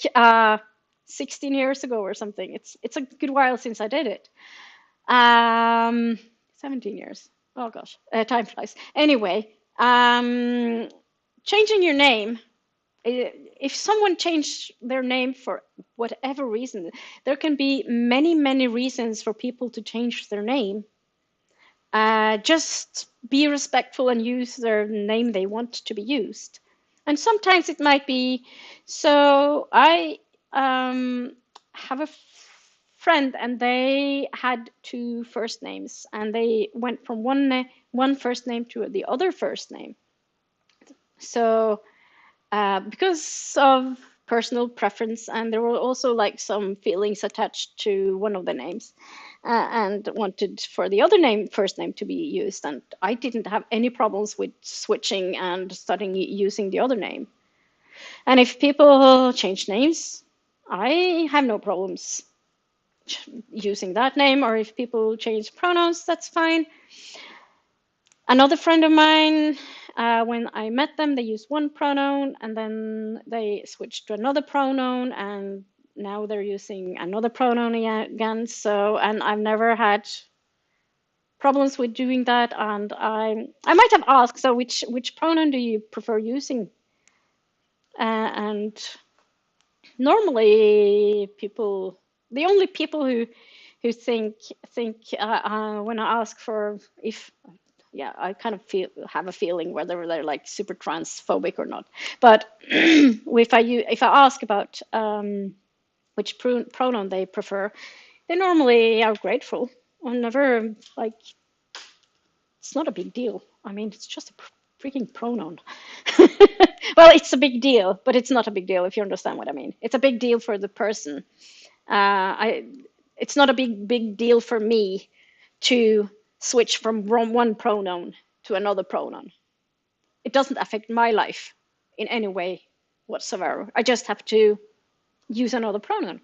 16 years ago or something. It's a good while since I did it. 17 years. Oh gosh, time flies. Anyway, changing your name. If someone changed their name for whatever reason, there can be many, many reasons for people to change their name. Just be respectful and use their name they want to be used. And sometimes it might be, so I have a friend and they had two first names and they went from one first name to the other first name. So because of personal preference, and there were also like some feelings attached to one of the names, and wanted for the other name, first name, to be used. And I didn't have any problems with switching and starting using the other name. And if people change names, I have no problems using that name. Or if people change pronouns, that's fine. Another friend of mine, when I met them, they used one pronoun and then they switched to another pronoun, and now they're using another pronoun again. So, and I've never had problems with doing that. And I might have asked, so which pronoun do you prefer using? And normally people, the only people who think when I ask for if, yeah, I kind of have a feeling whether they're like super transphobic or not. But if I ask about which pronoun they prefer, they normally are grateful. I'm never like, it's not a big deal. I mean, it's just a freaking pronoun. Well, it's a big deal, but it's not a big deal if you understand what I mean. It's a big deal for the person. I It's not a big deal for me to switch from one pronoun to another pronoun. It doesn't affect my life in any way whatsoever. I just have to use another pronoun.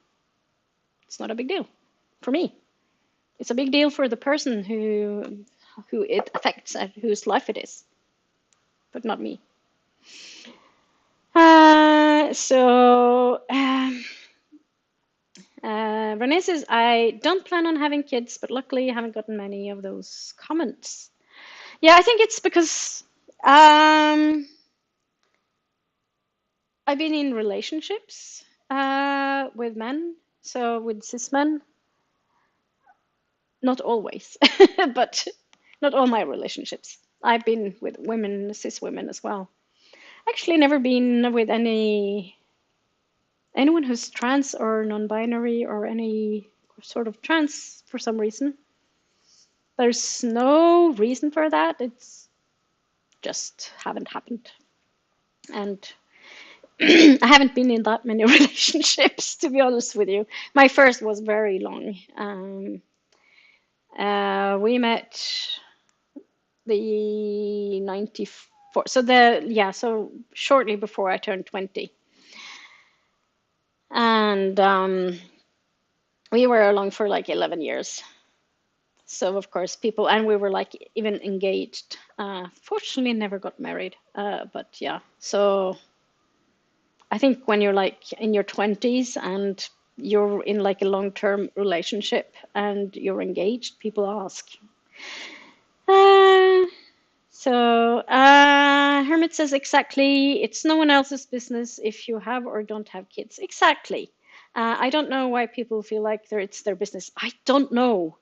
It's not a big deal for me. It's a big deal for the person who it affects and whose life it is, but not me. Renee says, I don't plan on having kids, but luckily I haven't gotten many of those comments. Yeah, I think it's because I've been in relationships with men, so with cis men. Not always, but not all my relationships. I've been with women, cis women as well. Actually, never been with anyone who's trans or non-binary or any sort of trans for some reason. There's no reason for that. It's just haven't happened. And I haven't been in that many relationships, to be honest with you. My first was very long. We met the 94, so shortly before I turned 20. And we were along for like 11 years. So of course and we were like even engaged. Fortunately never got married, but yeah. So I think when you're like in your 20s and you're in like a long-term relationship and you're engaged, people ask. Hermit says, exactly, it's no one else's business if you have or don't have kids. Exactly. I don't know why people feel like it's their business. I don't know.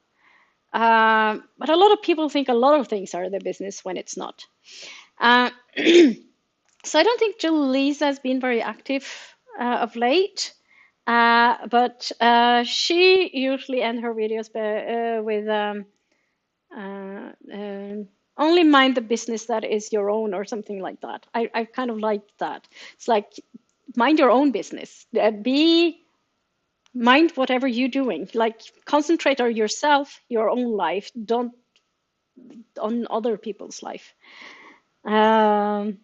But a lot of people think a lot of things are their business when it's not. So I don't think Julissa has been very active of late. But she usually ends her videos with only mind the business that is your own or something like that. I kind of like that. It's like mind your own business. Be mind whatever you're doing. Like concentrate on yourself, your own life. Don't on other people's life. Um,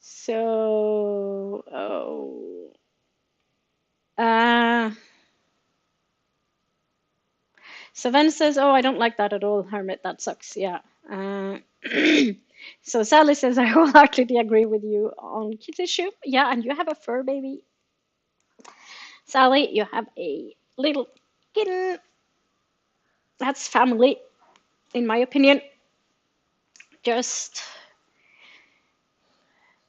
so, oh, uh, so Ven says, "Oh, I don't like that at all, Hermit. That sucks." Yeah. Uh, so Sally says, "I wholeheartedly agree with you on kitty issue." Yeah, and you have a fur baby, Sally. You have a little kitten. That's family, in my opinion. Just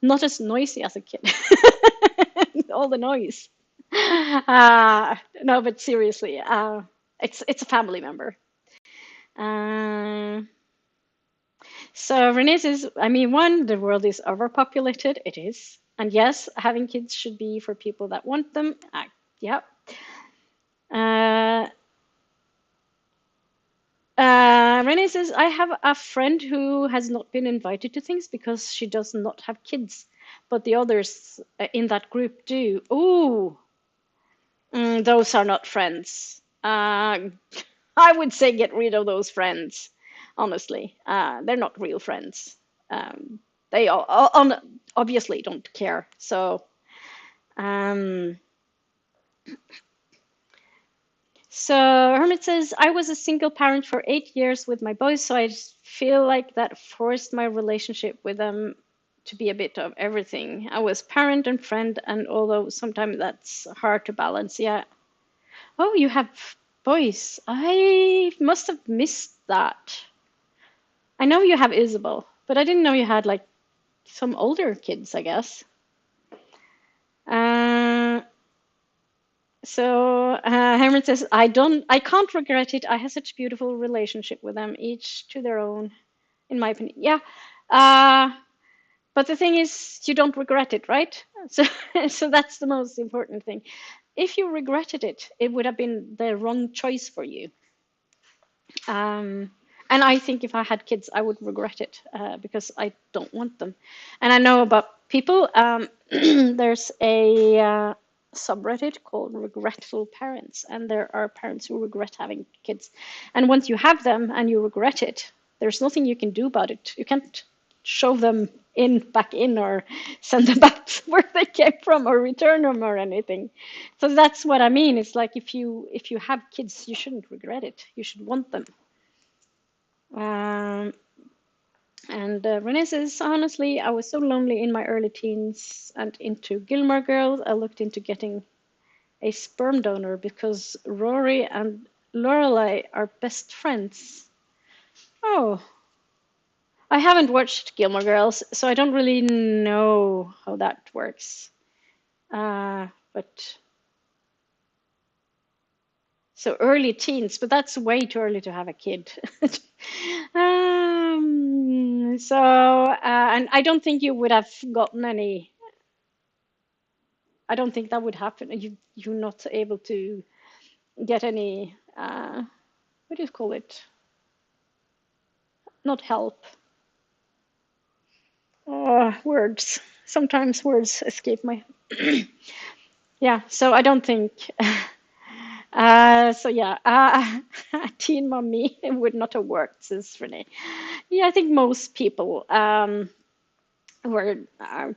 not as noisy as a kid. All the noise. No, but seriously, it's a family member. Uh, so Renee says, I mean, one, the world is overpopulated. It is, and yes, having kids should be for people that want them. Yeah. Uh, Renee says, I have a friend who has not been invited to things because she does not have kids, but the others in that group do. Ooh, those are not friends. I would say get rid of those friends. Honestly, they're not real friends. Um, they obviously don't care. So, um, so Hermit says, I was a single parent for 8 years with my boys, so I feel like that forced my relationship with them to be a bit of everything. I was parent and friend, and although sometimes that's hard to balance, yeah. Oh, you have boys. I must have missed that. I know you have Isabel, but I didn't know you had like some older kids, I guess. Uh, Herman says, I can't regret it. I have such a beautiful relationship with them, each to their own, in my opinion. Yeah. Uh, but the thing is, you don't regret it, right? So, so that's the most important thing. If you regretted it, it would have been the wrong choice for you. Um, and I think if I had kids, I would regret it because I don't want them. And I know about people. There's a subreddit called Regretful Parents, and there are parents who regret having kids. And once you have them and you regret it, there's nothing you can do about it. You can't shove them back in or send them back where they came from or return them or anything. So that's what I mean. It's like if you have kids, you shouldn't regret it. You should want them. um, and Renee says, honestly, I was so lonely in my early teens and into Gilmore Girls. I looked into getting a sperm donor because Rory and Lorelai are best friends. Oh, I haven't watched Gilmore Girls, so I don't really know how that works. But so early teens, but that's way too early to have a kid. And I don't think you would have gotten any. I don't think that would happen. You're not able to get any. What do you call it? Not help. Words. Sometimes words escape my. Yeah. So I don't think. So yeah, teen mommy would not have worked, says Renee. Yeah, I think most people were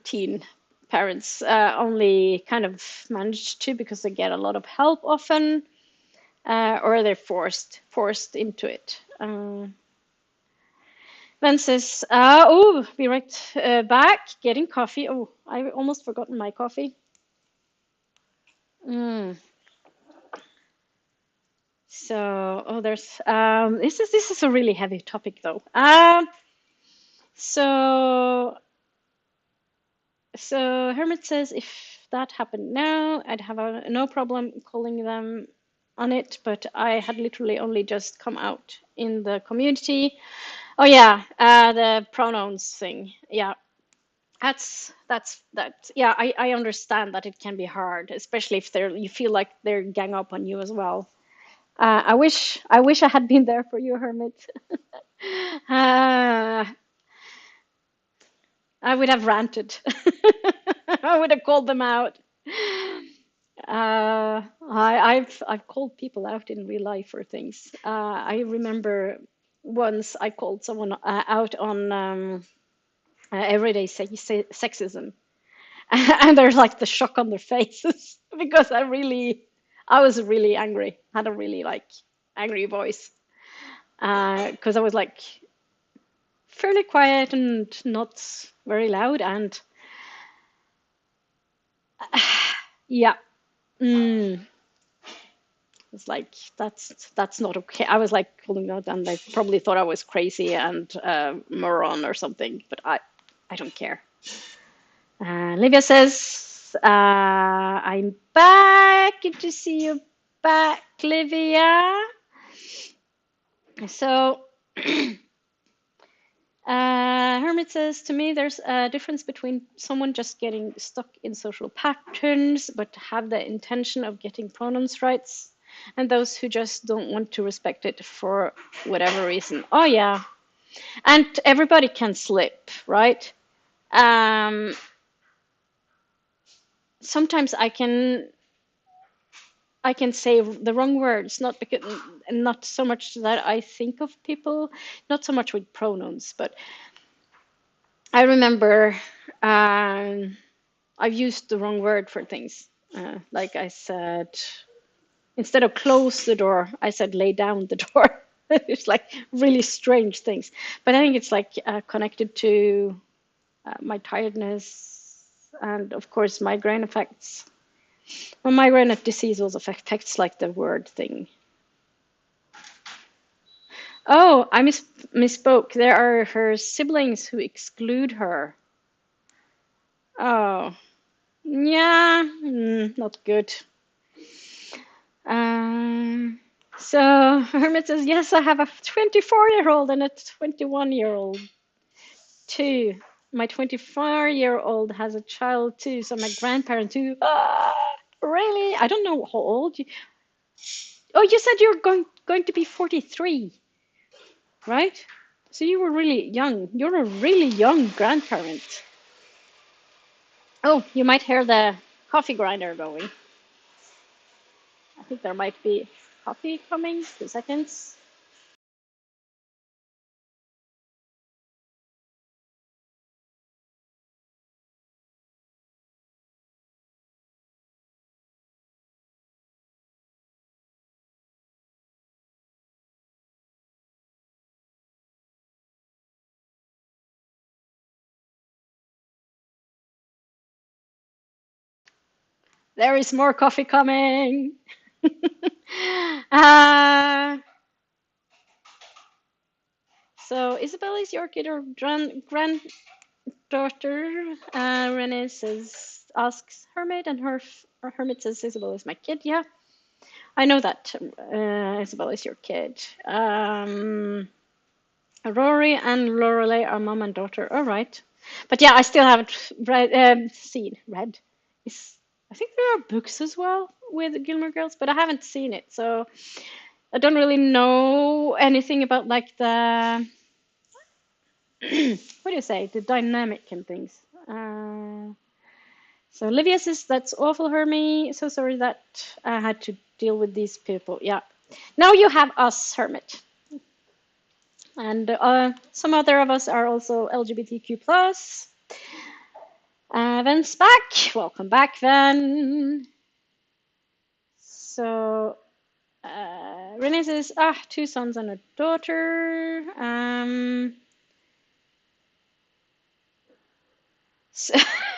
teen parents only kind of managed to because they get a lot of help often, or they're forced into it. Ben says, "Oh, be right back, getting coffee. Oh, I almost forgotten my coffee. Mm. So, oh, there's this is a really heavy topic though. So So Hermit says if that happened now, I'd have no problem calling them on it, but I had literally only just come out in the community. Oh yeah, the pronouns thing. Yeah. That's yeah, I understand that it can be hard, especially if you feel like they're gang up on you as well. I wish I had been there for you, Hermit. uh, I would have ranted. I would have called them out. I've called people out in real life for things. I remember once I called someone out on everyday sexism, and there's like the shock on their faces because I was really angry. Had a really like angry voice because I was like fairly quiet and not very loud, and yeah, mm, it's like that's not okay. I was like calling out, and they probably thought I was crazy and moron or something, but I don't care. Livia says, I'm back. Good to see you back, Livia. So, Hermit says, to me, there's a difference between someone just getting stuck in social patterns but have the intention of getting pronouns rights, and those who just don't want to respect it for whatever reason. Oh, yeah. And everybody can slip, right? Um, Sometimes I can say the wrong words, not so much that I think of people, not so much with pronouns, but I remember I've used the wrong word for things. Like I said, instead of close the door, I said lay down the door. It's like really strange things, but I think it's like connected to my tiredness and of course migraine effects. Well, migraine disease also affects like the word thing. Oh, I misspoke. There are her siblings who exclude her. Oh, yeah, not good. Um, so Hermit says, yes, I have a 24-year-old and a 21-year-old too. My 24-year-old has a child too, so my grandparent too. Ah, really? I don't know how old you. Oh, you said you're going to be 43, right? So you were really young. You're a really young grandparent. Oh, you might hear the coffee grinder going. I think there might be coffee coming. 2 seconds. There is more coffee coming. uh, so Isabel is your kid or granddaughter? Renee asks Hermit, and Hermit says Isabel is my kid. Yeah, I know that Isabel is your kid. Rory and Lorelei are mom and daughter. All right. But yeah, I still haven't read. Is I think there are books as well with Gilmore Girls, but I haven't seen it, so I don't really know anything about like the what do you say, the dynamic and things. So Olivia says that's awful, Hermie. So sorry that I had to deal with these people. Yeah. Now you have us, Hermit. And some other of us are also LGBTQ plus. Ven's back. Welcome back, Ven. So Renee says, 2 sons and a daughter. So,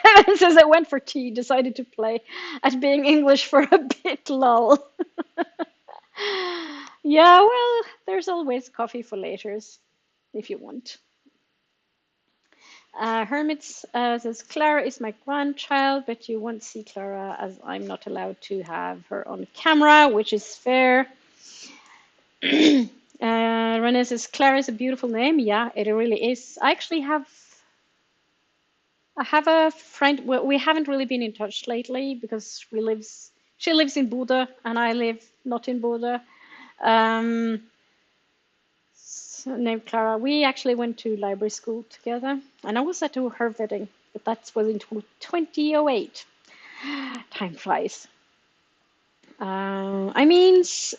Evan says I went for tea, decided to play at being English for a bit, lol. Yeah, well, there's always coffee for laters if you want. Hermit says, Clara is my grandchild, but you won't see Clara as I'm not allowed to have her on camera, which is fair. Renee says, Clara is a beautiful name. Yeah, it really is. I actually have I have a friend. Well, we haven't really been in touch lately because she lives in Bodø and I live not in Bodø. Um, named Clara. We actually went to library school together, and I was at her wedding, but that was in 2008. Time flies. Renee says,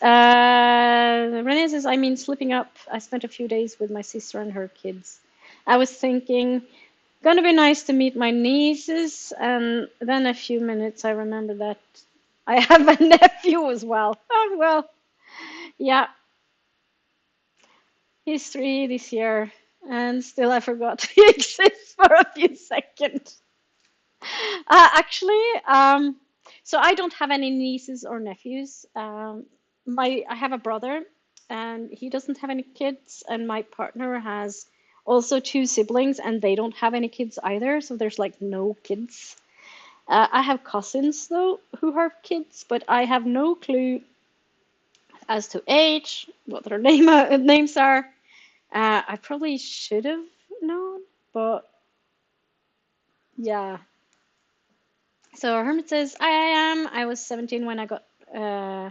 slipping up. I spent a few days with my sister and her kids. I was thinking, gonna be nice to meet my nieces, and then a few minutes I remember that I have a nephew as well. Oh, well, yeah, he's 3 this year, and still I forgot he exists for a few seconds. Actually, so I don't have any nieces or nephews. I have a brother, and he doesn't have any kids, and my partner has also two siblings, and they don't have any kids either. So there's like no kids. I have cousins though who have kids, but I have no clue as to age, what their names are. I probably should have known, but yeah. So Hermit says, I was 17 when I got uh,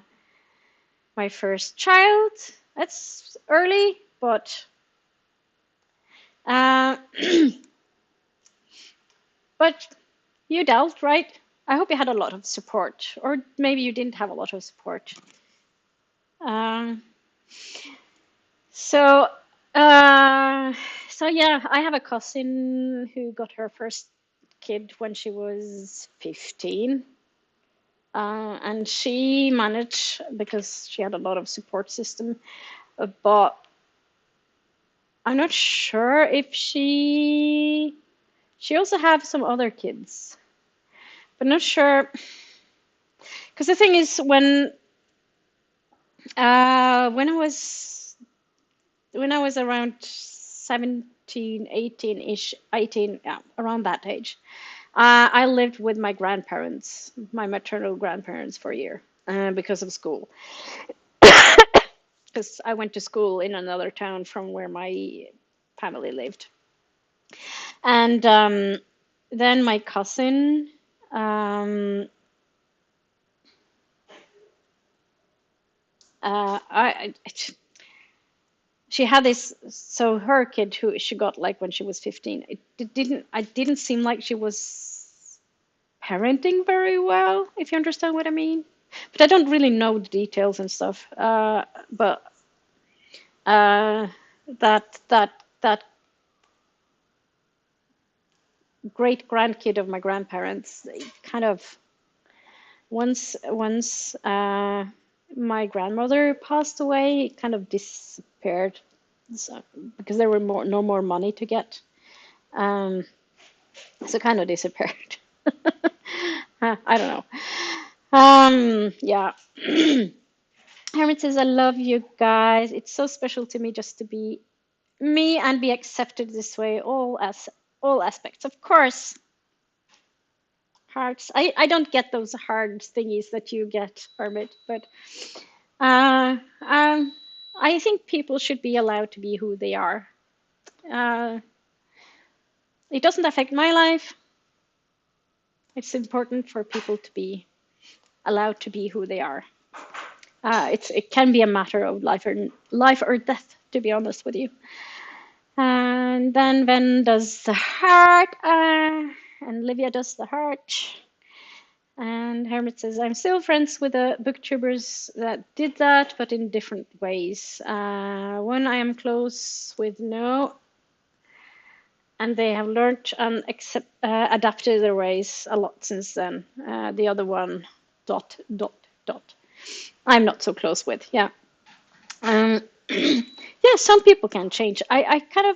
my first child. That's early, but uh, but you dealt, right? I hope you had a lot of support, or maybe you didn't have a lot of support. Um, so uh, so yeah, I have a cousin who got her first kid when she was 15. And she managed because she had a lot of support system, but I'm not sure if she also have some other kids, but not sure because the thing is when I was around 17, 18-ish, 18, yeah, around that age, I lived with my grandparents, my maternal grandparents, for a year because of school. Because I went to school in another town from where my family lived. And then my cousin, um, she had this. So her kid, who she got like when she was 15, I didn't seem like she was parenting very well, if you understand what I mean. But I don't really know the details and stuff. But uh, that great grandkid of my grandparents kind of once my grandmother passed away, it kind of disappeared, so, because there were no more money to get, um, so kind of disappeared. I don't know. Yeah. Hermit says, I love you guys. It's so special to me just to be me and be accepted this way, all aspects. Of course, hearts. I don't get those hard thingies that you get, Hermit, but uh, um, I think people should be allowed to be who they are. Uh, it doesn't affect my life. It's important for people to be allowed to be who they are. It can be a matter of life or death, to be honest with you. And then Ven does the heart, and Livia does the heart. And Hermit says, I'm still friends with the booktubers that did that, but in different ways. One I am close with now, and they have learned and adapted their ways a lot since then. The other one, ... I'm not so close with, yeah. Yeah, some people can change. I kind of,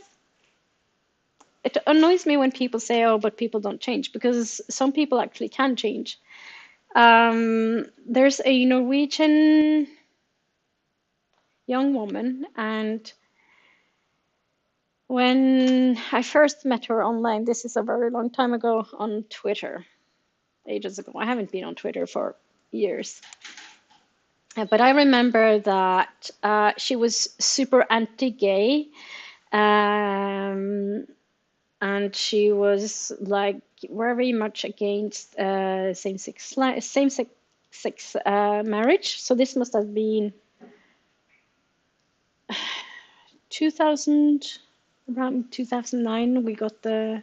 it annoys me when people say, oh, but people don't change, because some people actually can change. There's a Norwegian young woman, and when I first met her online, this is a very long time ago, on Twitter, ages ago. I haven't been on Twitter for years. But I remember that she was super anti-gay. Um, and she was like very much against same sex marriage. So this must have been 2000, around 2009. We got the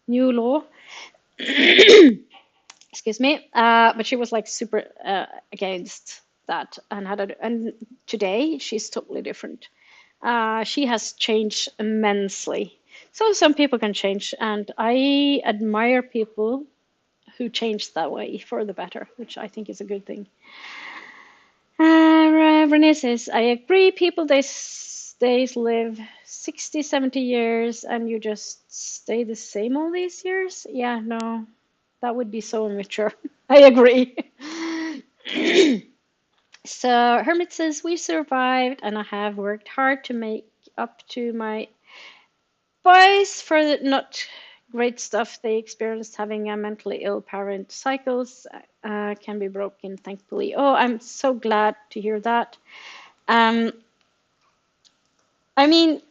new law. Excuse me. But she was like super against that, and today she's totally different. She has changed immensely. So some people can change, and I admire people who change that way for the better, which I think is a good thing. Renee says, I agree. People these days live 60, 70 years, and you just stay the same all these years? Yeah, no, that would be so immature. I agree. So Hermit says, we survived, and I have worked hard to make up to my boys for the not great stuff they experienced having a mentally ill parent. Cycles can be broken, thankfully. Oh, I'm so glad to hear that. Um, I mean,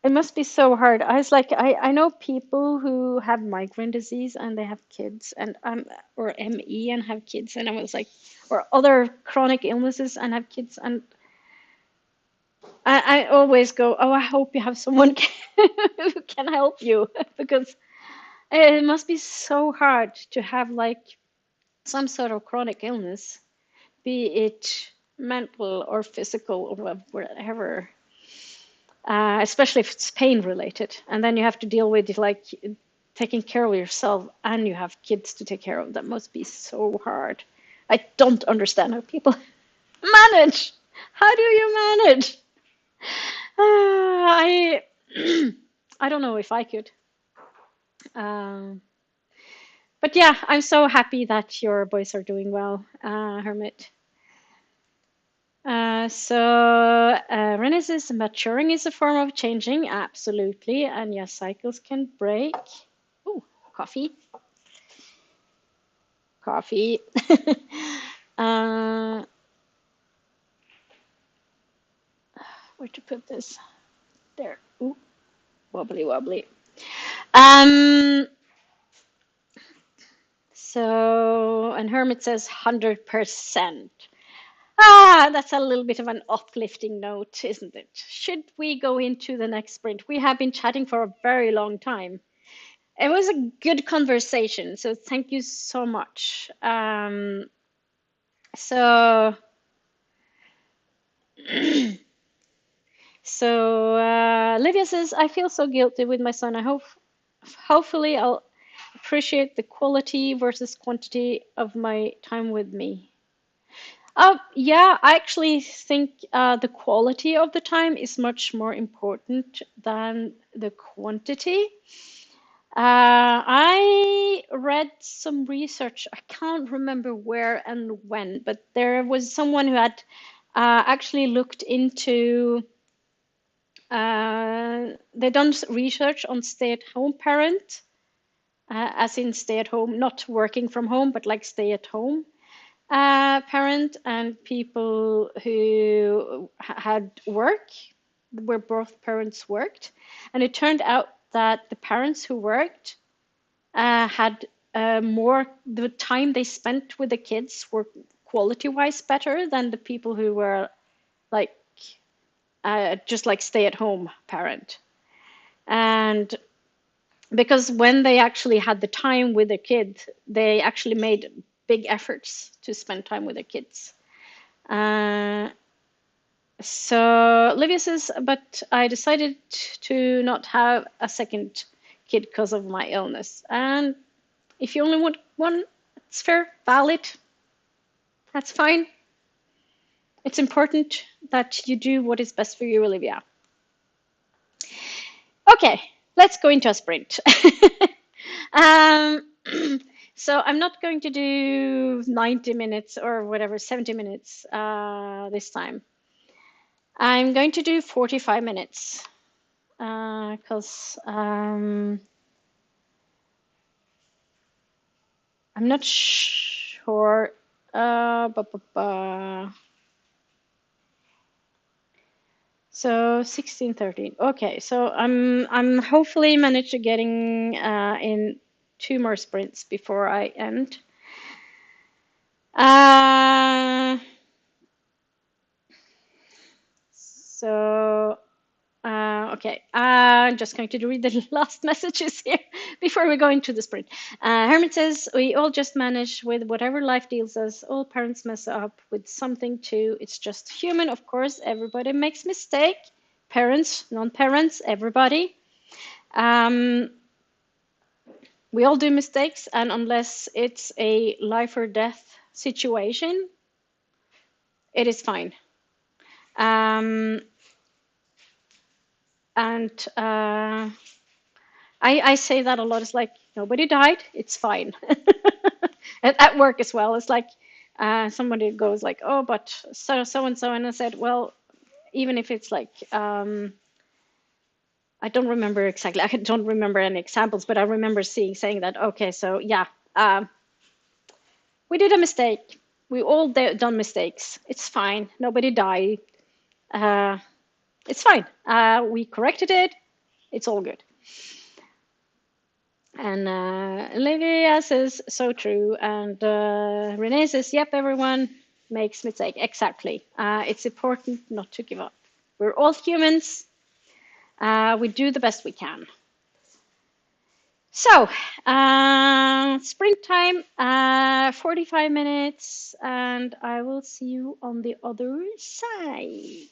it must be so hard. I was like, I know people who have migraine disease and they have kids, and or ME and have kids, and I was like, or other chronic illnesses and have kids, and I always go, oh, I hope you have someone who can help you because it must be so hard to have like some sort of chronic illness, be it mental or physical or whatever, especially if it's pain related. And then you have to deal with like taking care of yourself and you have kids to take care of. That must be so hard. I don't understand how people manage. How do you manage? I I don't know if I could. Um, but yeah, I'm so happy that your boys are doing well, Hermit. Renee says maturing is a form of changing, absolutely, and yes, cycles can break. Oh, coffee, coffee. uh, where to put this? There. Ooh, wobbly, wobbly. Um, and Hermit says 100%. That's a little bit of an uplifting note, isn't it? Should we go into the next sprint? We have been chatting for a very long time. It was a good conversation, so thank you so much. So, Livia says, I feel so guilty with my son. Hopefully, I'll appreciate the quality versus quantity of my time with me. Yeah, I actually think the quality of the time is much more important than the quantity. I read some research, I can't remember where and when, but there was someone who had actually looked into, they done research on stay-at-home parent, as in stay-at-home, not working from home, but like stay-at-home parent and people who had work, where both parents worked. And it turned out that the parents who worked had more, the time they spent with the kids were quality-wise better than the people who were like just like stay-at-home parent. And because when they actually had the time with their kids, they actually made big efforts to spend time with their kids. Uh, so Livia says, but I decided to not have a second kid because of my illness. And if you only want one, it's fair, valid. That's fine. It's important that you do what is best for you, Olivia. Okay, let's go into a sprint. um, so I'm not going to do 90 minutes or whatever, 70 minutes this time. I'm going to do 45 minutes because I'm not sure. So 16, 13. Okay, so I'm hopefully managed to getting in 2 more sprints before I end. So okay, I'm just going to read the last messages here before we go into the sprint. Herman says, we all just manage with whatever life deals us. All parents mess up with something too. It's just human, of course. Everybody makes mistake. Parents, non-parents, everybody. We all do mistakes, and unless it's a life or death situation, it is fine. And I say that a lot. It's like, nobody died, it's fine. At work as well, it's like somebody goes like, oh, but so and so, and I said, well, even if it's like I don't remember exactly. I don't remember any examples, but I remember saying that. Okay, so yeah, we did a mistake. We all done mistakes. It's fine. Nobody died. It's fine. We corrected it. It's all good. And Olivia says, so true. And Renee says, yep, everyone makes mistake. Exactly. It's important not to give up. We're all humans. We do the best we can. So, sprint time, 45 minutes, and I will see you on the other side.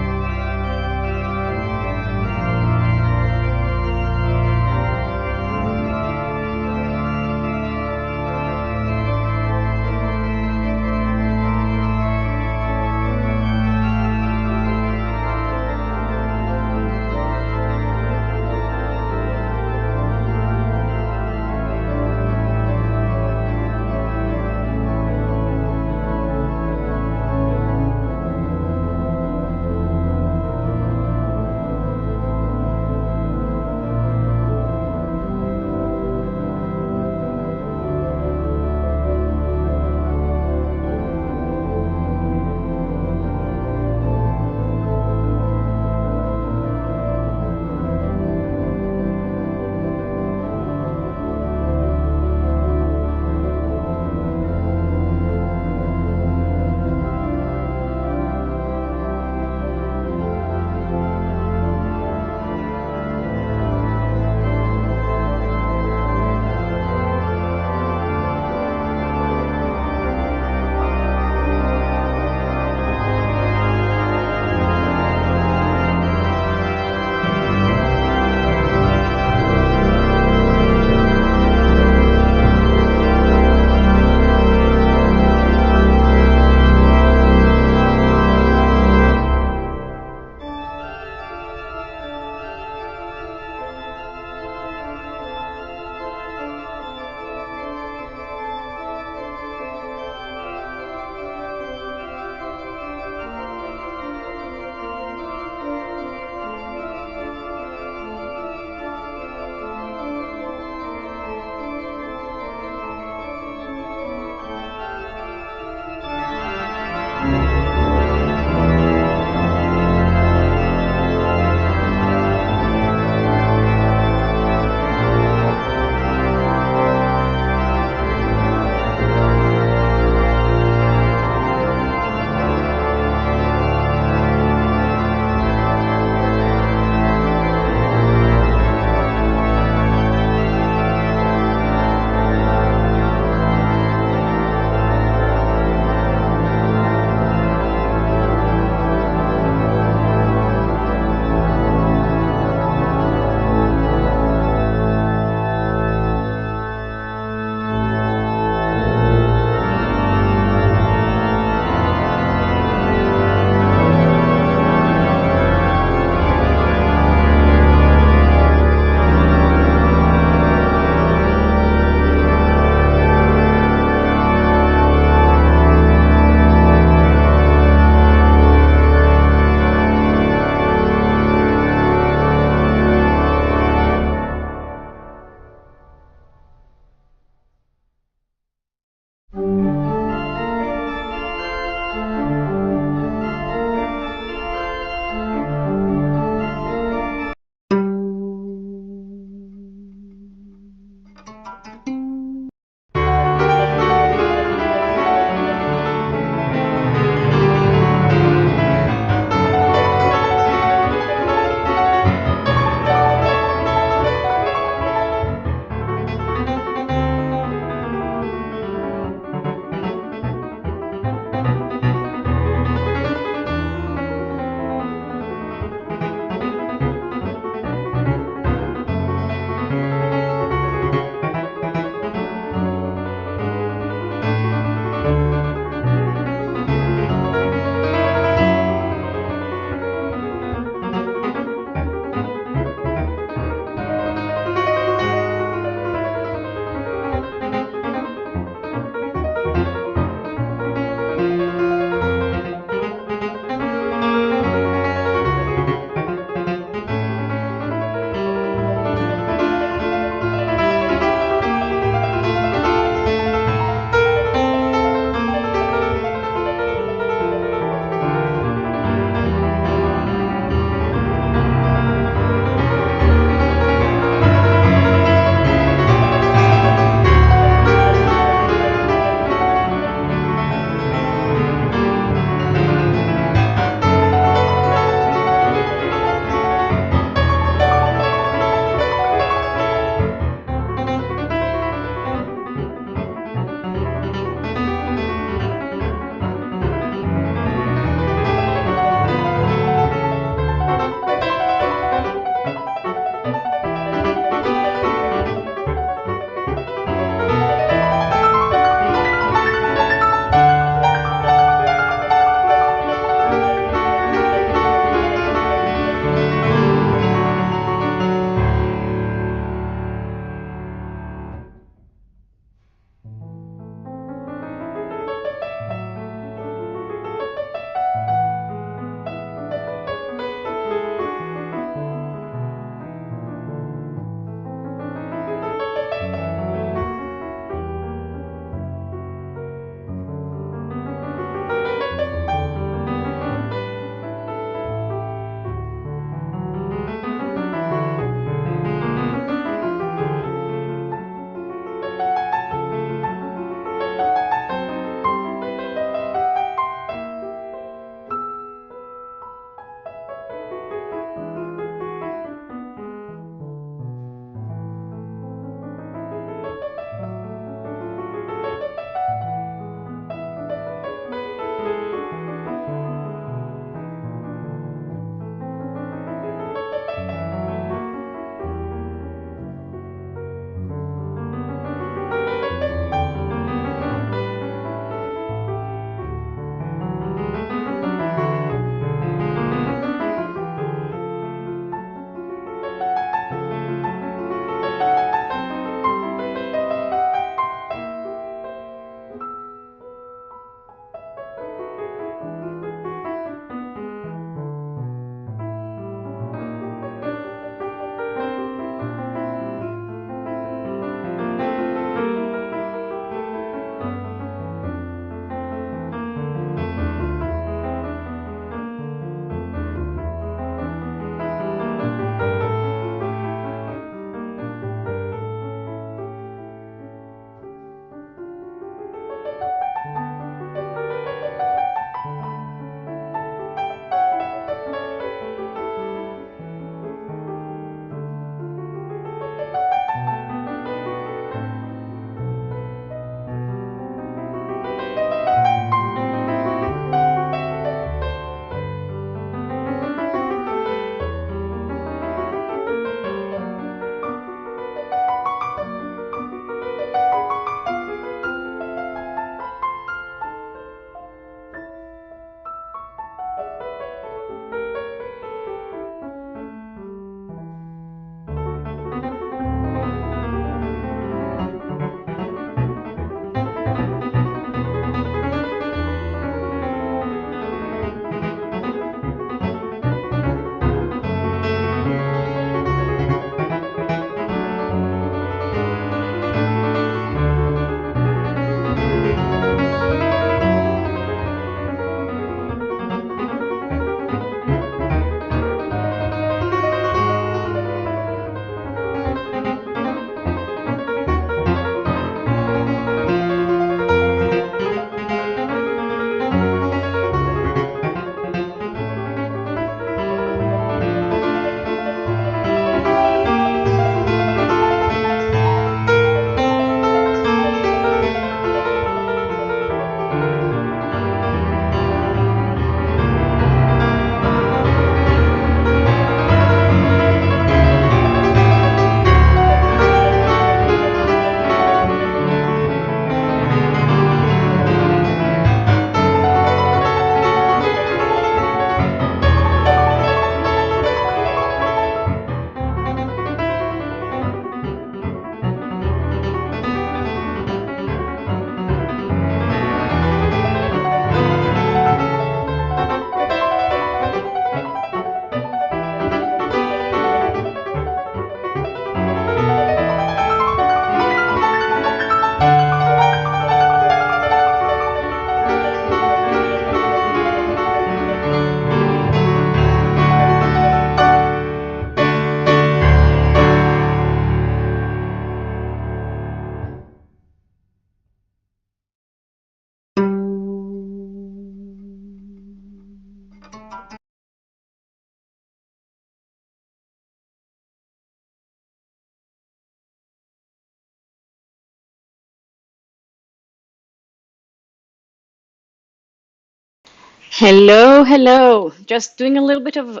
Hello, hello. Just doing a little bit of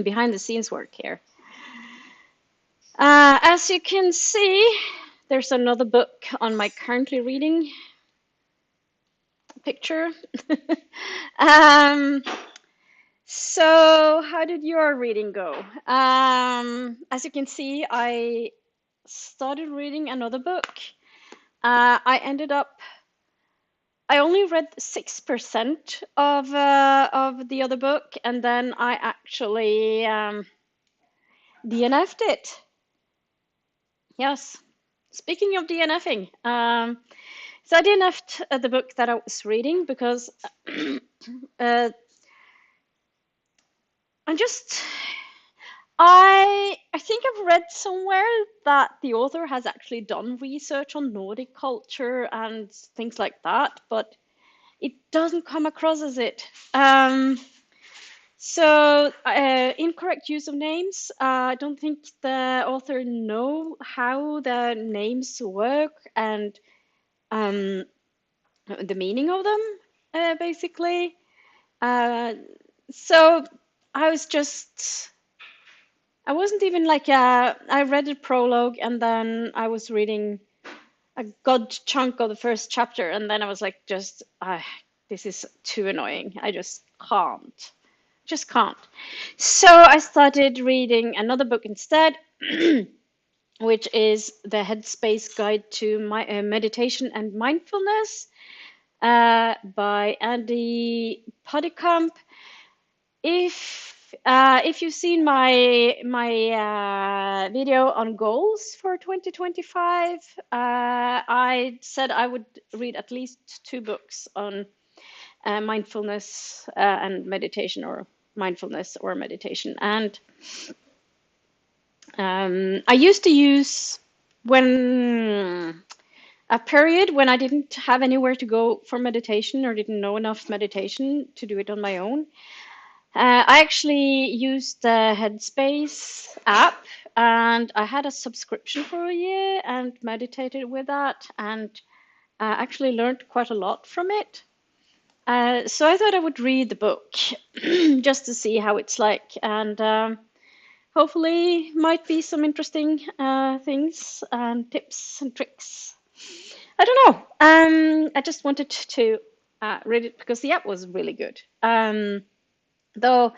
behind the scenes work here. As you can see, there's another book on my currently reading picture. um, so, how did your reading go? As you can see, I started reading another book. I only read 6% of the other book, and then I actually DNF'd it. Yes. Speaking of DNFing, so I DNF'd the book that I was reading because uh, I'm just I think I've read somewhere that the author has actually done research on Nordic culture and things like that, but it doesn't come across as it. So incorrect use of names. I don't think the author know how the names work and um, the meaning of them, basically. Uh, so I was just, I wasn't even like, I read the prologue and then I was reading a good chunk of the first chapter, and then I was like, just, this is too annoying. I just can't. So I started reading another book instead, which is The Headspace Guide to Meditation and Mindfulness by Andy Puddicombe. If you've seen my video on goals for 2025, I said I would read at least 2 books on mindfulness and meditation, or mindfulness or meditation. And I used to use when a period when I didn't have anywhere to go for meditation or didn't know enough meditation to do it on my own. I actually used the Headspace app, and I had a subscription for a year and meditated with that, and actually learned quite a lot from it. So I thought I would read the book just to see how it's like, and hopefully might be some interesting things and tips and tricks. I don't know. I just wanted to read it because the app was really good. Though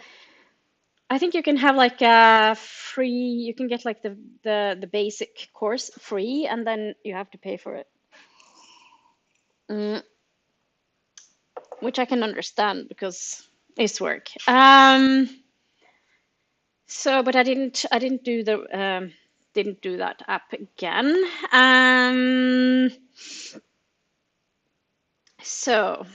I think you can have like a free, you can get like the basic course free, and then you have to pay for it. Which I can understand because it's work. So, but I didn't do didn't do that app again. So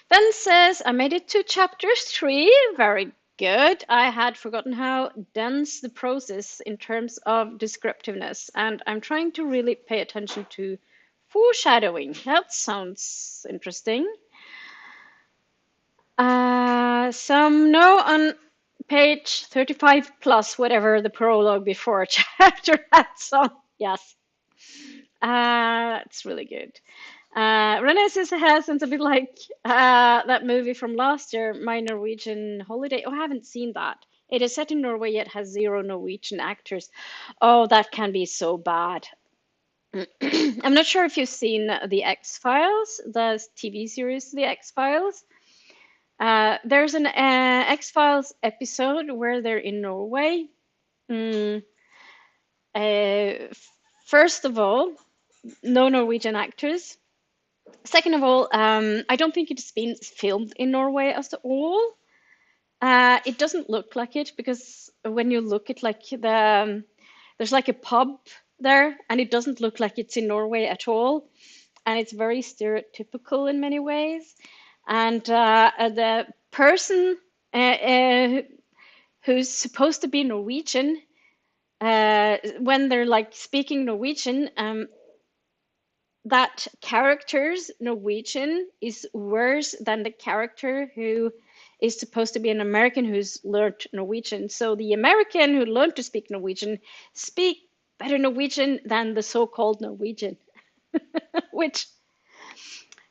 then says I made it to chapter 3. Very good. I had forgotten how dense the prose is in terms of descriptiveness, and I'm trying to really pay attention to foreshadowing. That sounds interesting. Some no on page 35 plus whatever the prologue before chapter had some. Yes. It's really good. Renee says it sounds a bit like that movie from last year, My Norwegian Holiday. Oh, I haven't seen that. It is set in Norway yet has 0 Norwegian actors. Oh, that can be so bad. I'm not sure if you've seen The X-Files, the TV series The X-Files. There's an X-Files episode where they're in Norway. First of all, no Norwegian actors. Second of all, I don't think it's been filmed in Norway at all. It doesn't look like it because when you look at like there's like a pub there, and it doesn't look like it's in Norway at all, and it's very stereotypical in many ways. And the person who's supposed to be Norwegian, when they're like speaking Norwegian, that character's Norwegian is worse than the character who is supposed to be an American who's learned Norwegian. So the American who learned to speak Norwegian speak better Norwegian than the so-called Norwegian, which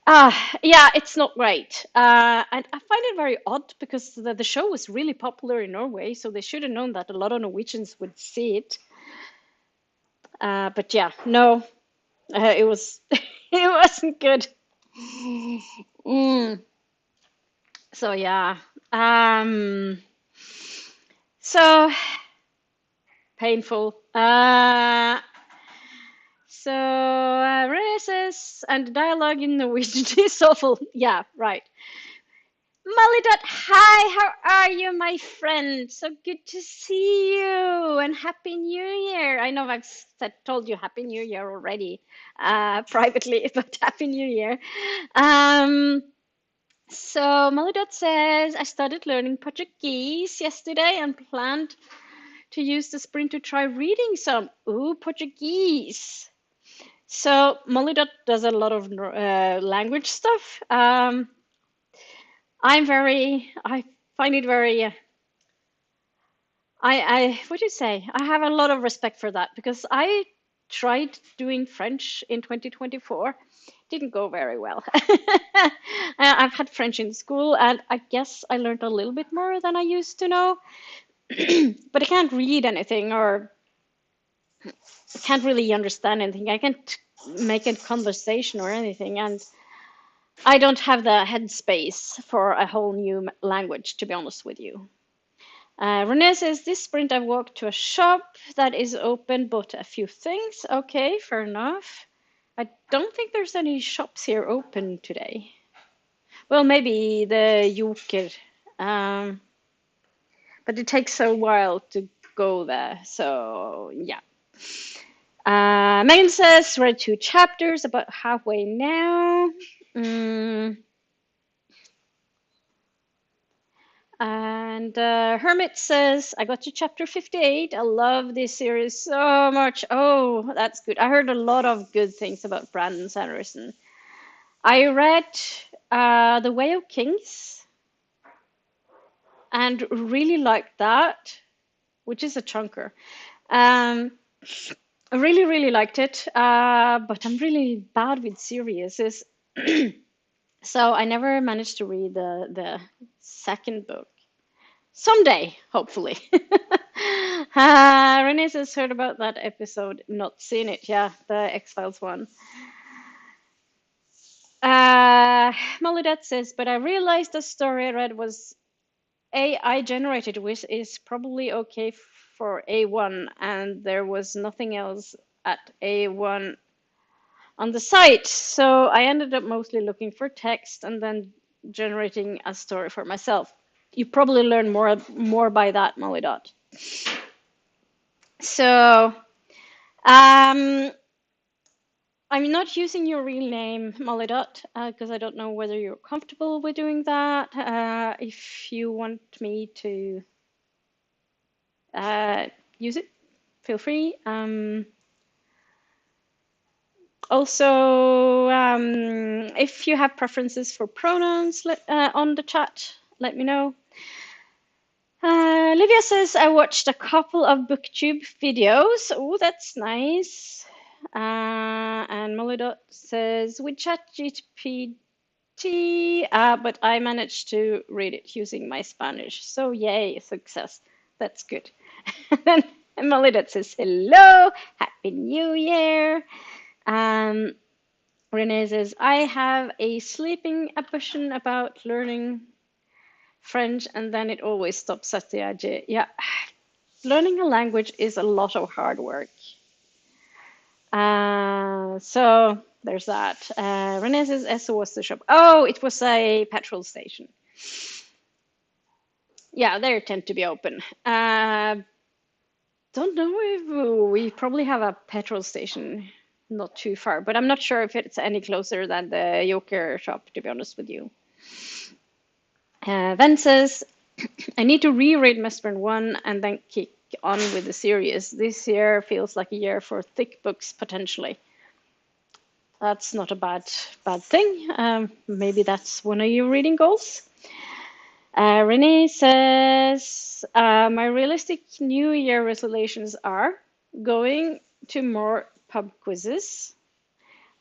Yeah, it's not great. And I find it very odd because the show was really popular in Norway, so they should have known that a lot of Norwegians would see it. But yeah, no, it was it wasn't good. Mm, so yeah, um, so painful. Racist and dialogue in Norwegian is awful. Yeah, right. Molly. Hi, how are you, my friend? So good to see you and Happy New Year. I know I've told you Happy New Year already, privately, but Happy New Year. Um, so Molly says, I started learning Portuguese yesterday and planned to use the sprint to try reading some. Ooh, Portuguese. So Molly does a lot of language stuff. I find it very, what do you say? I have a lot of respect for that because I tried doing French in 2024. Didn't go very well. I've had French in school, and I guess I learned a little bit more than I used to know, but I can't read anything or can't really understand anything. I can't make a conversation or anything, and I don't have the headspace for a whole new language, to be honest with you. Renee says, this sprint I walked to a shop that is open, bought a few things. Okay, fair enough. I don't think there's any shops here open today. Well, maybe the Joker. Um, but it takes a while to go there. So, yeah. Megan says, read 2 chapters, about halfway now. Mm, And Hermit says, I got to chapter 58. I love this series so much. Oh, that's good. I heard a lot of good things about Brandon Sanderson. I read The Way of Kings and really liked that, which is a chunker. Um, I really, really liked it, but I'm really bad with series. So I never managed to read the second book. Someday, hopefully. Renee has heard about that episode, not seen it. Yeah, the X-Files one. Molly says, but I realized the story I read was AI generated, which is probably okay for A1, and there was nothing else at A1 on the site. So I ended up mostly looking for text and then generating a story for myself. You probably learn more by that, Molly. So um, I'm not using your real name, Molly because I don't know whether you're comfortable with doing that. If you want me to use it, feel free. Also, if you have preferences for pronouns on the chat, let me know. Livia says, I watched a couple of BookTube videos. Oh, that's nice. And Molly says, with ChatGPT, but I managed to read it using my Spanish. So yay, success. That's good. And Molly says, hello, Happy New Year. Renee says, I have a sleeping ambition about learning French, and then it always stops at the edge. Yeah, learning a language is a lot of hard work. So there's that. Renee says, Esso was the shop. Oh, it was a petrol station. Yeah, they tend to be open. Don't know if we probably have a petrol station not too far, but I'm not sure if it's any closer than the Joker shop, to be honest with you. Ven says, I need to reread Mistborn 1 and then kick on with the series. This year feels like a year for thick books, potentially. That's not a bad thing. Maybe that's one of your reading goals. Renee says, my realistic New Year resolutions are going to more pub quizzes,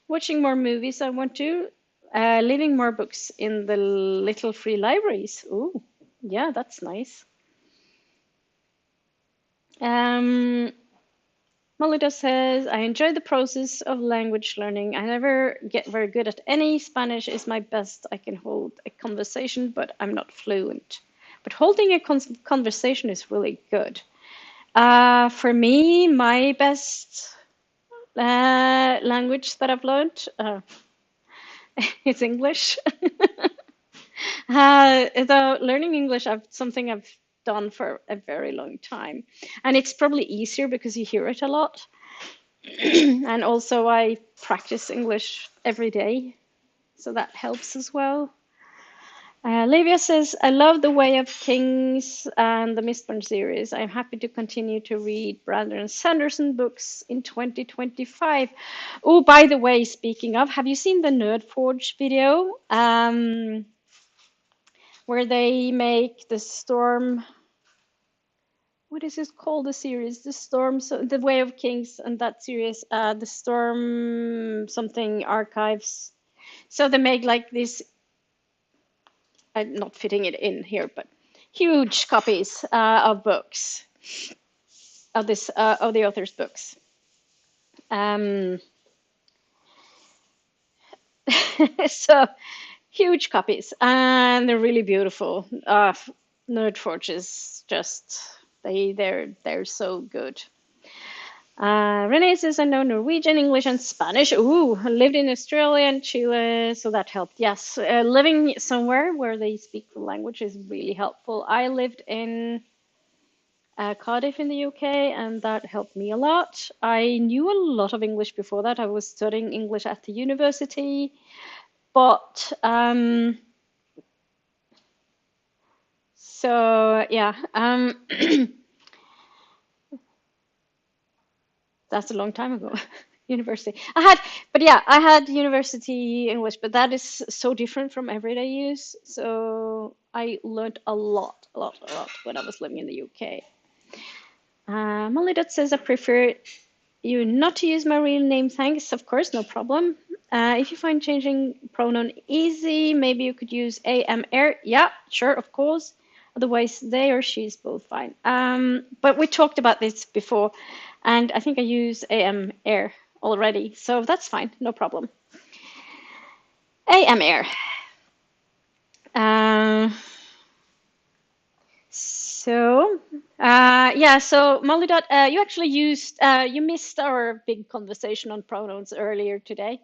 watching more movies I want to, Leaving more books in the little free libraries. Ooh, yeah, that's nice. Um, Molida says, I enjoy the process of language learning. I never get very good at any. Spanish is my best. I can hold a conversation, but I'm not fluent. But holding a conversation is really good. For me, my best language that I've learned is English. Though learning English, something I've done for a very long time, and it's probably easier because you hear it a lot. And also, I practice English every day, so that helps as well. Livia says, I love The Way of Kings and the Mistborn series. I'm happy to continue to read Brandon Sanderson books in 2025. Oh, by the way, speaking of, have you seen the Nerd Forge video? Where they make the Storm, what is it called, the series? The Storm, so The Way of Kings, and that series, the Storm something archives. So they make like this, I'm not fitting it in here, but huge copies of books, of the author's books. So huge copies, and they're really beautiful. Nerdforge is just they're so good. Renee says, I know Norwegian, English, and Spanish. Ooh, I lived in Australia and Chile, so that helped. Yes, living somewhere where they speak the language is really helpful. I lived in Cardiff in the UK, and that helped me a lot. I knew a lot of English before that. I was studying English at the university, but so yeah, that's a long time ago. University. I had university English, but that is so different from everyday use. So I learned a lot when I was living in the UK. Molly Dot says, I prefer you not to use my real name. Thanks. Of course, no problem. If you find changing pronoun easy, maybe you could use am er. Yeah, sure, of course. Otherwise, they or she is both fine. But we talked about this before, and I think I use am er already, so that's fine, no problem. Am er. So Molly Dot, you actually you missed our big conversation on pronouns earlier today.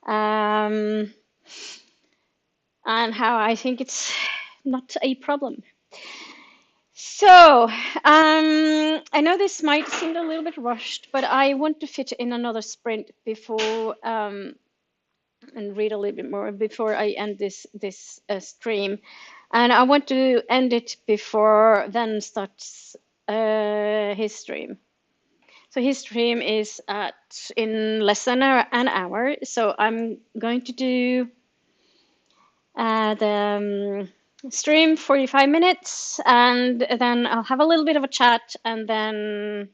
And how I think it's not a problem. So, I know this might seem a little bit rushed, but I want to fit in another sprint before and read a little bit more before I end this stream, and I want to end it before Ven starts his stream. So his stream is in less than an hour. So I'm going to do the stream 45 minutes, and then I'll have a little bit of a chat, and then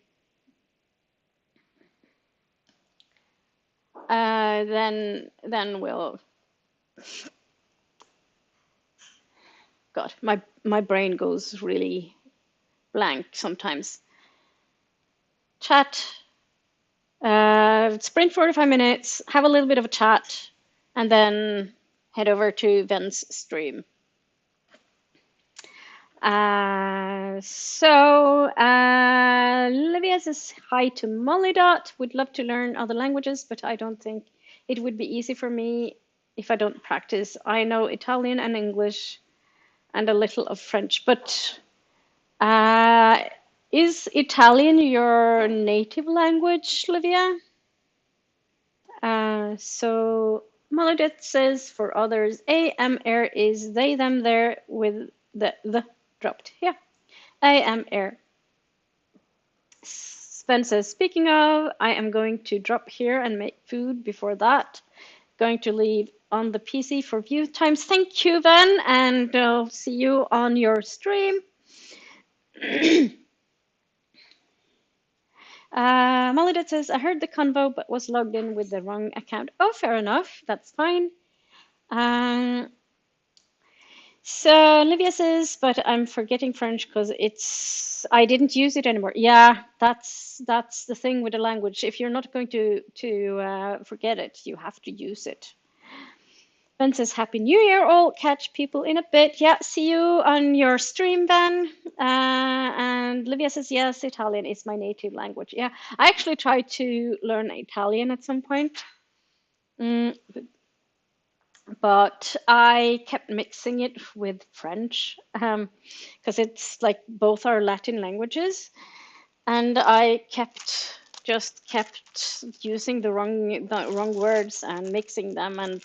we'll. God, my brain goes really blank sometimes. Chat, sprint 45 minutes, have a little bit of a chat, and then head over to Ven's stream. Livia says hi to Molly Dot. Would love to learn other languages, but I don't think it would be easy for me if I don't practice. I know Italian and English and a little of French, but is Italian your native language, Livia? So Maladet says for others, AMR is they, them, there with the dropped. Yeah, AMR. Sven says, speaking of, I am going to drop here and make food before that. Going to leave on the PC for view times. Thank you, Ven, and I'll see you on your stream. Maladet says, I heard the convo but was logged in with the wrong account. Oh, fair enough. That's fine. Um, so Livia says, but I'm forgetting French because I didn't use it anymore. Yeah, that's the thing with the language. If you're not going to forget it, you have to use it. Ben says, Happy New Year, all. Catch people in a bit. Yeah, see you on your stream, Ben. And Livia says, yes, Italian is my native language. Yeah, I actually tried to learn Italian at some point. Mm, but I kept mixing it with French because it's like both are Latin languages, and I kept using the wrong words and mixing them and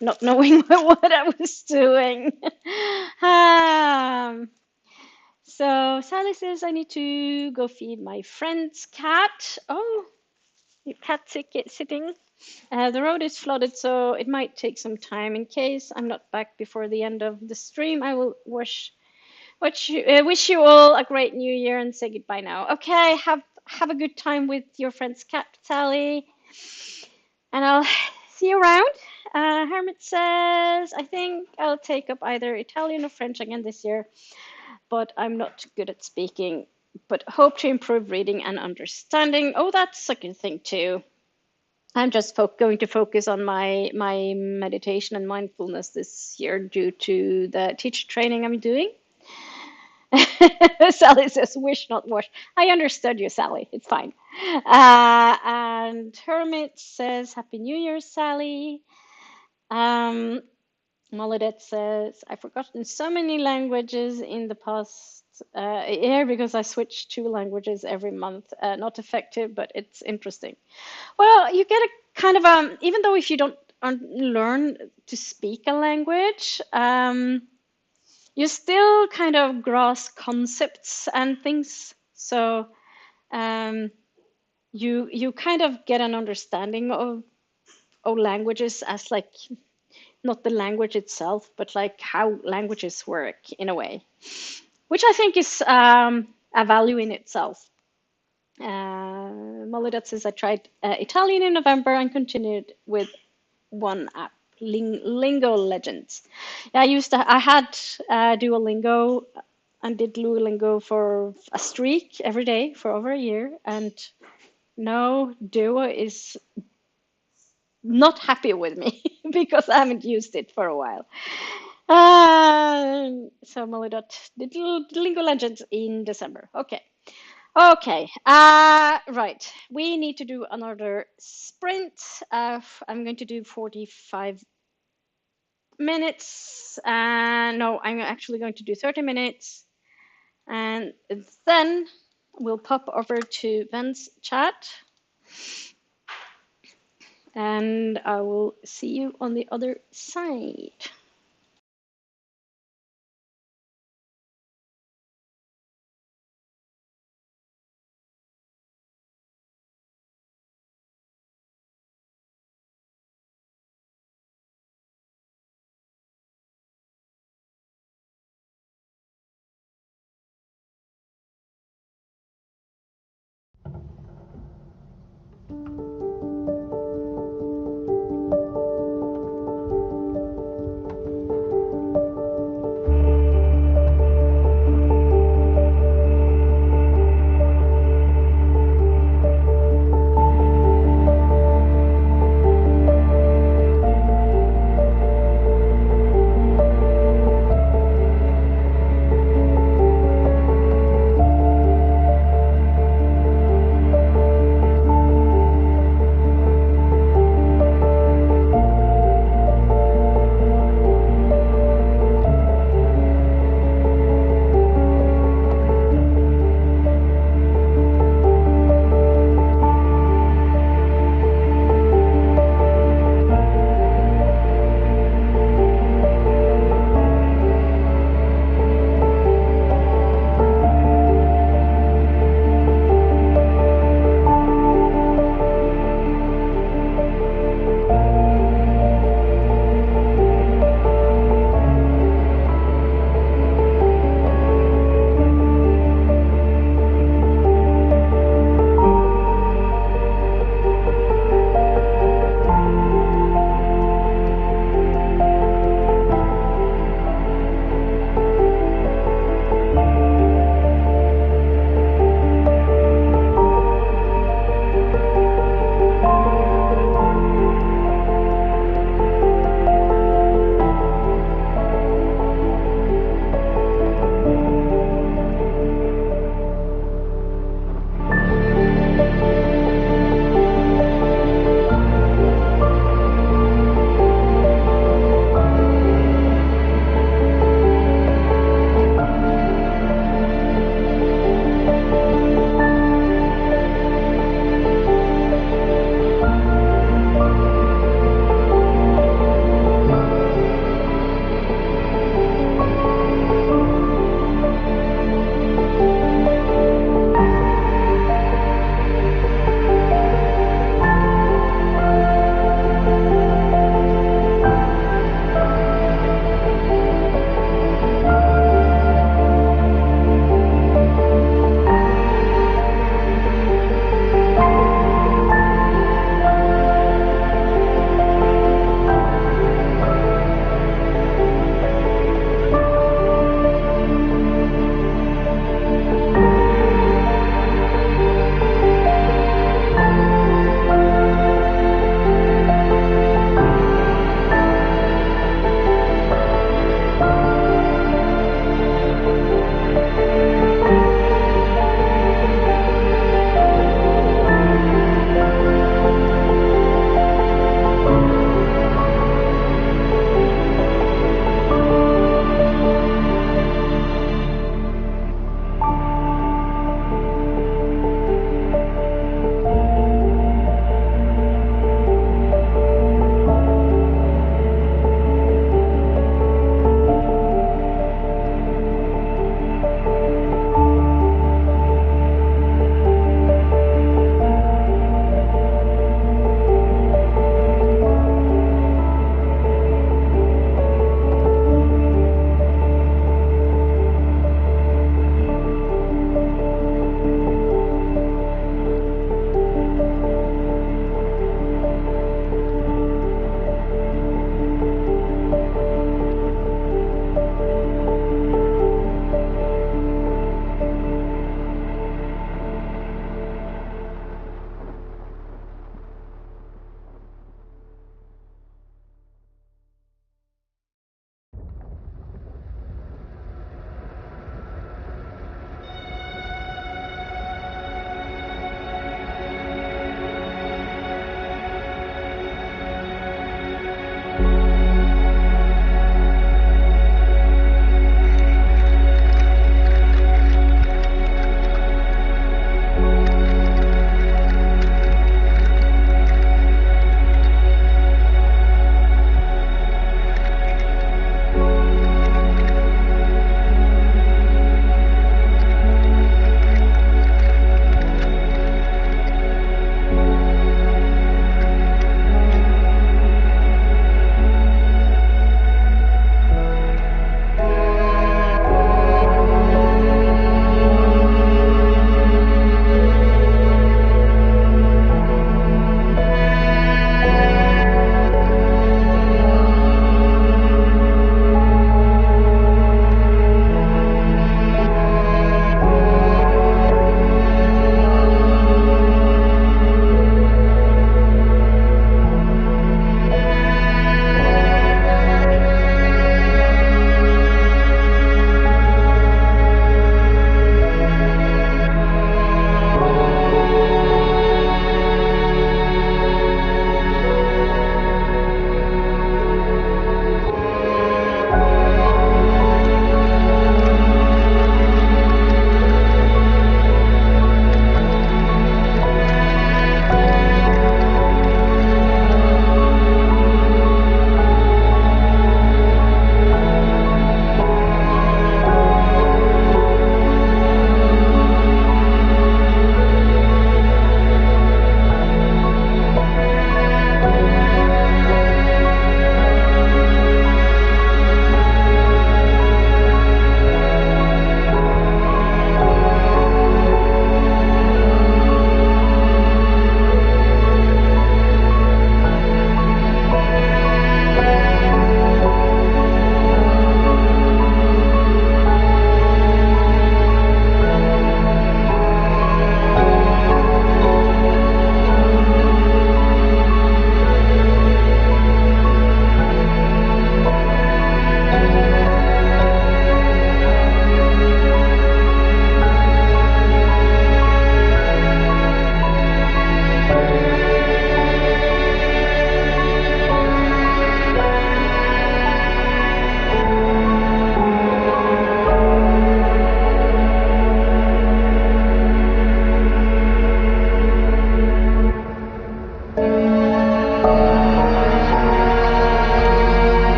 not knowing what I was doing. um, so Sally says I need to go feed my friend's cat. Oh, your cat's sitting. The road is flooded, so it might take some time. In case I'm not back before the end of the stream, I will wish you all a great new year and say goodbye now. Okay, have a good time with your friend's cat, Sally, and I'll see you around. Hermit says, I think I'll take up either Italian or French again this year, but I'm not good at speaking, but hope to improve reading and understanding. Oh, that's a good thing too. I'm just going to focus on my meditation and mindfulness this year due to the teacher training I'm doing. Sally says, wish not wash. I understood you, Sally. It's fine. And Hermit says, Happy New Year, Sally. Um, Moladet says, I've forgotten so many languages in the past year because I switch two languages every month. Not effective, but it's interesting. Well, you get a kind of even though if you don't learn to speak a language, you still kind of grasp concepts and things. So you kind of get an understanding of languages as like not the language itself, but like how languages work in a way, which I think is a value in itself. Molidat says I tried Italian in November and continued with one app, Lingo Legends. Yeah, I had Duolingo and did Duolingo for a streak every day for over a year, and now Duo is not happy with me because I haven't used it for a while. So Molidot did Lingo Legends in December. Okay. Okay. Right. We need to do another sprint. I'm going to do 45 minutes. No, I'm actually going to do 30 minutes. And then we'll pop over to Ben's chat. And I will see you on the other side.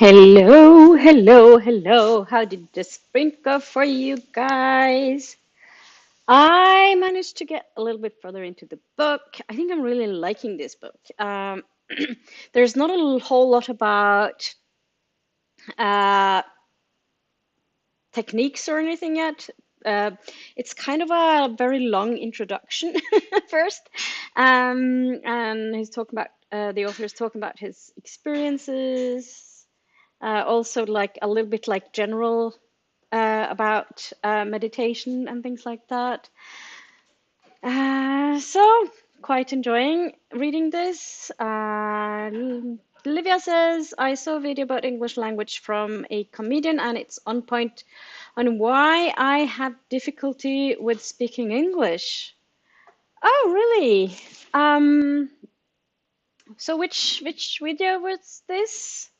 Hello, hello, hello. How did the sprint go for you guys? I managed to get a little bit further into the book. I think I'm really liking this book. There's not a whole lot about uh, techniques or anything yet. Uh, it's kind of a very long introduction first, and he's talking about the author is talking about his experiences, also like a little bit like general about meditation and things like that. So quite enjoying reading this. Livia says, I saw a video about English language from a comedian and it's on point on why I have difficulty with speaking English. Oh, really? So which video was this?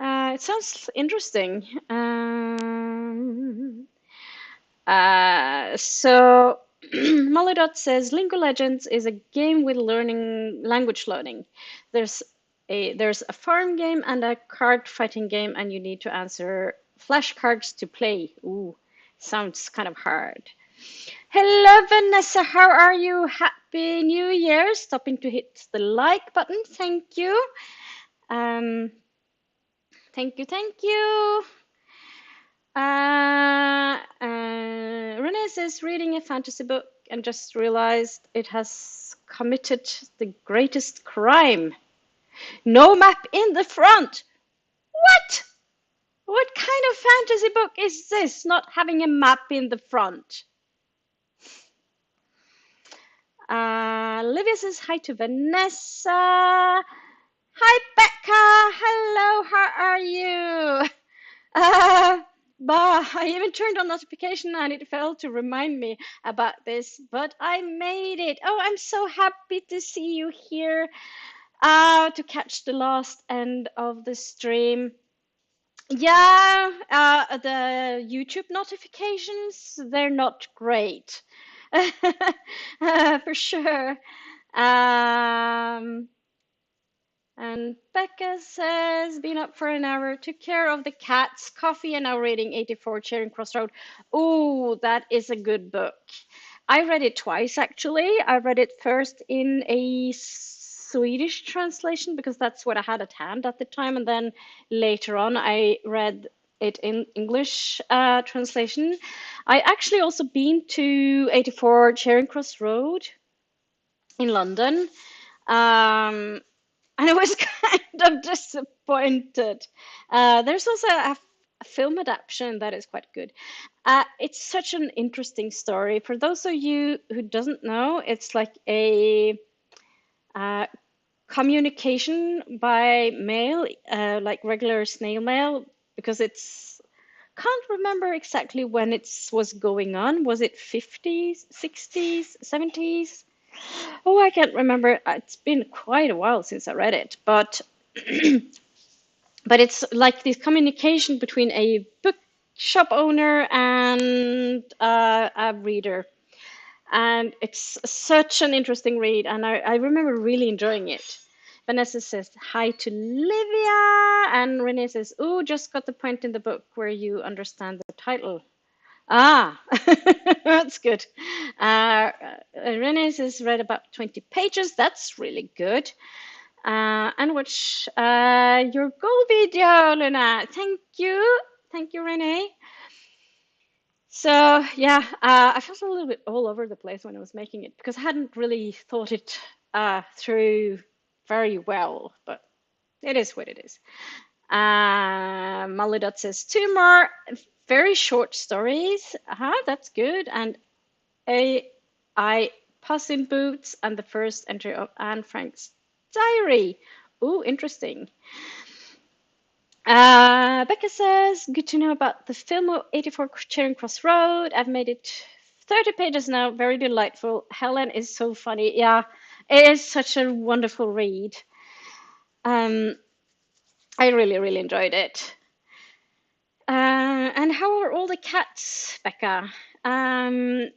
It sounds interesting. So Molly says Lingo Legends is a game with learning language learning. There's there's a farm game and a card fighting game, and you need to answer flashcards to play. Ooh, sounds kind of hard. Hello, Vanessa. How are you? Happy New Year. Stopping to hit the like button. Thank you. Um, thank you, thank you. Renee says reading a fantasy book and just realized it has committed the greatest crime. No map in the front. What? What kind of fantasy book is this? Not having a map in the front. Livia says hi to Vanessa. Hi, Becca. Hello, how are you? Bah, I even turned on notification and it failed to remind me about this, but I made it. Oh, I'm so happy to see you here to catch the last end of the stream. Yeah, the YouTube notifications, they're not great. For sure. Um, and Becca says, been up for an hour, took care of the cats, coffee, and now reading 84 Charing Cross Road. Oh, that is a good book. I read it twice, actually. I read it first in a Swedish translation because that's what I had at hand at the time. And then later on, I read it in English translation. I actually also been to 84 Charing Cross Road in London. And I was kind of disappointed. There's also a film adaptation that is quite good. It's such an interesting story. For those of you who doesn't know, it's like a uh, communication by mail, like regular snail mail, because it's can't remember exactly when it was going on. Was it 50s, 60s, 70s? Oh, I can't remember. It's been quite a while since I read it, but but it's like this communication between a bookshop owner and a reader. And it's such an interesting read, and I remember really enjoying it. Vanessa says hi to Livia, and Renee says, "Oh, just got the point in the book where you understand the title." Ah, that's good. Renee says read about 20 pages. That's really good. And watch your goal video, Luna. Thank you, Renee. So yeah, I felt a little bit all over the place when I was making it because I hadn't really thought it through very well, but it is what it is. Malidot says two more very short stories. That's good. And I Puss in Boots and the first entry of Anne Frank's diary. Ooh, interesting. Becca says, good to know about the film of 84 Charing Cross Road. I've made it 30 pages now. Very delightful. Helen is so funny. Yeah, it is such a wonderful read. I really, really enjoyed it. And how are all the cats, Becca?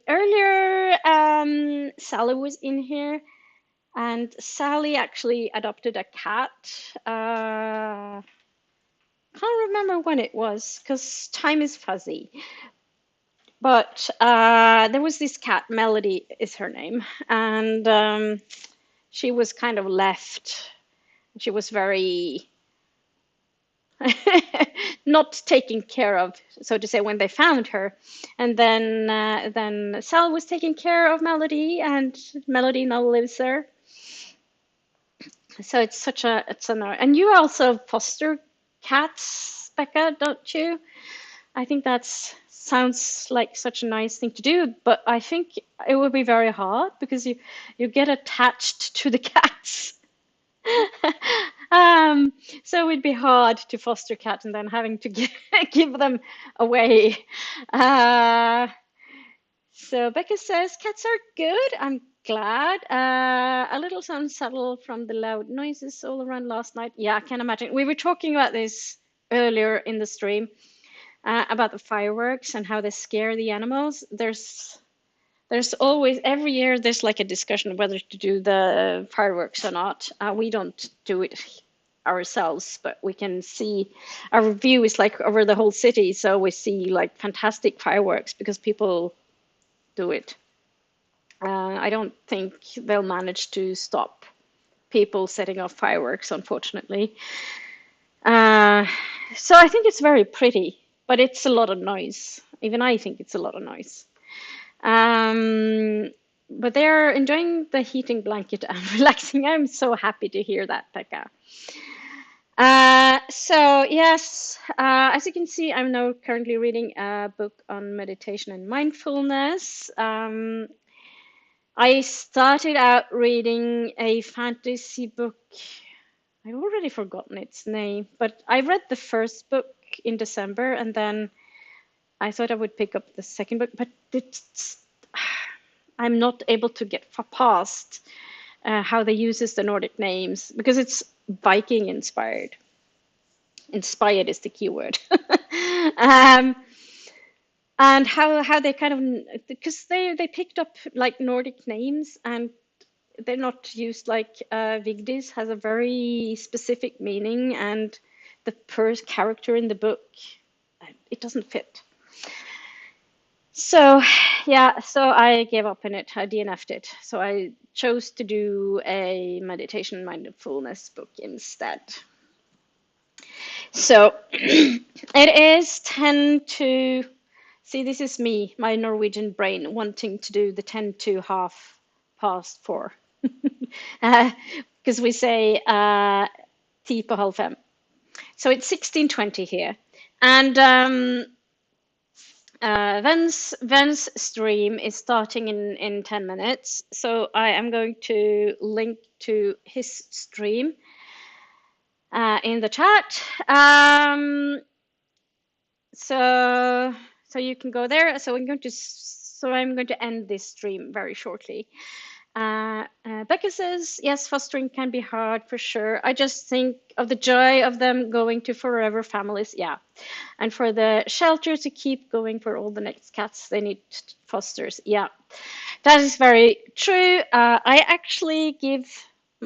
Earlier, Sally was in here, and Sally actually adopted a cat. remember when it was because time is fuzzy. But there was this cat, Melody is her name, and she was kind of left. She was very not taken care of, so to say, when they found her. And then Sal was taking care of Melody, and Melody now lives there. So it's such a it's an and you also foster cats, Becca, don't you? I think that's sounds like such a nice thing to do, but I think it would be very hard because you get attached to the cats. Um, so it'd be hard to foster cats and then having to give them away. Uh, so Becca says cats are good. I'm glad. A little unsettled from the loud noises all around last night. Yeah, I can imagine. We were talking about this earlier in the stream about the fireworks and how they scare the animals. There's always every year there's like a discussion whether to do the fireworks or not. We don't do it ourselves, but we can see our view is like over the whole city, so we see like fantastic fireworks because people do it. I don't think they'll manage to stop people setting off fireworks, unfortunately. Uh, so I think it's very pretty, but it's a lot of noise. Even I think it's a lot of noise. Um, but they're enjoying the heating blanket and relaxing. I'm so happy to hear that, Becca. So yes, as you can see, I'm now currently reading a book on meditation and mindfulness. I started out reading a fantasy book. I've already forgotten its name, but I read the first book in December, and then I thought I would pick up the second book, but I'm not able to get past how they uses the Nordic names because it's Viking inspired. Inspired is the key word. um, and how they kind of because they picked up like Nordic names and they're not used like Vigdis has a very specific meaning and the first character in the book it doesn't fit. So yeah, so I gave up on it. I DNF'd it. So I chose to do a meditation and mindfulness book instead. So it is 10 to, see, this is me, my Norwegian brain, wanting to do the 10 to half past 4. Because we say 10 på halv 5. So it's 16:20 here. And Ven's stream is starting in 10 minutes. So I am going to link to his stream in the chat. So you can go there. So I'm going to end this stream very shortly. Becca says, yes, fostering can be hard for sure. I just think of the joy of them going to forever families. Yeah. And for the shelter to keep going for all the next cats, they need fosters. Yeah, that is very true. I actually give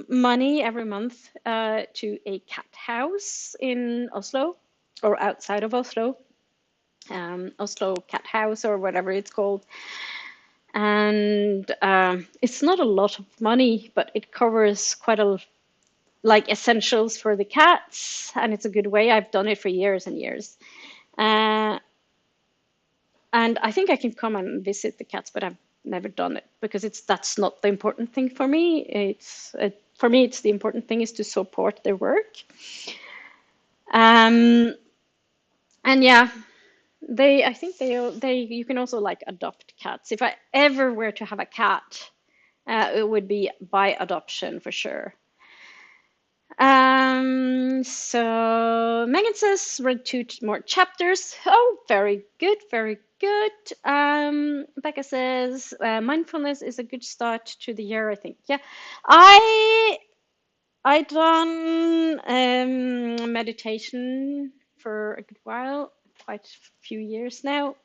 money every month to a cat house in Oslo or outside of Oslo. Oslo Cat House or whatever it's called. And it's not a lot of money, but it covers quite a like essentials for the cats, and it's a good way. I've done it for years and years. And I think I can come and visit the cats, but I've never done it because that's not the important thing for me. For me, it's the important thing is to support their work. And yeah, I think you can also like adopt cats. If I ever were to have a cat, it would be by adoption for sure. So Megan says read 2 more chapters. Oh, very good, very good. Becca says mindfulness is a good start to the year, I think. Yeah, I done meditation for a good while, quite a few years now.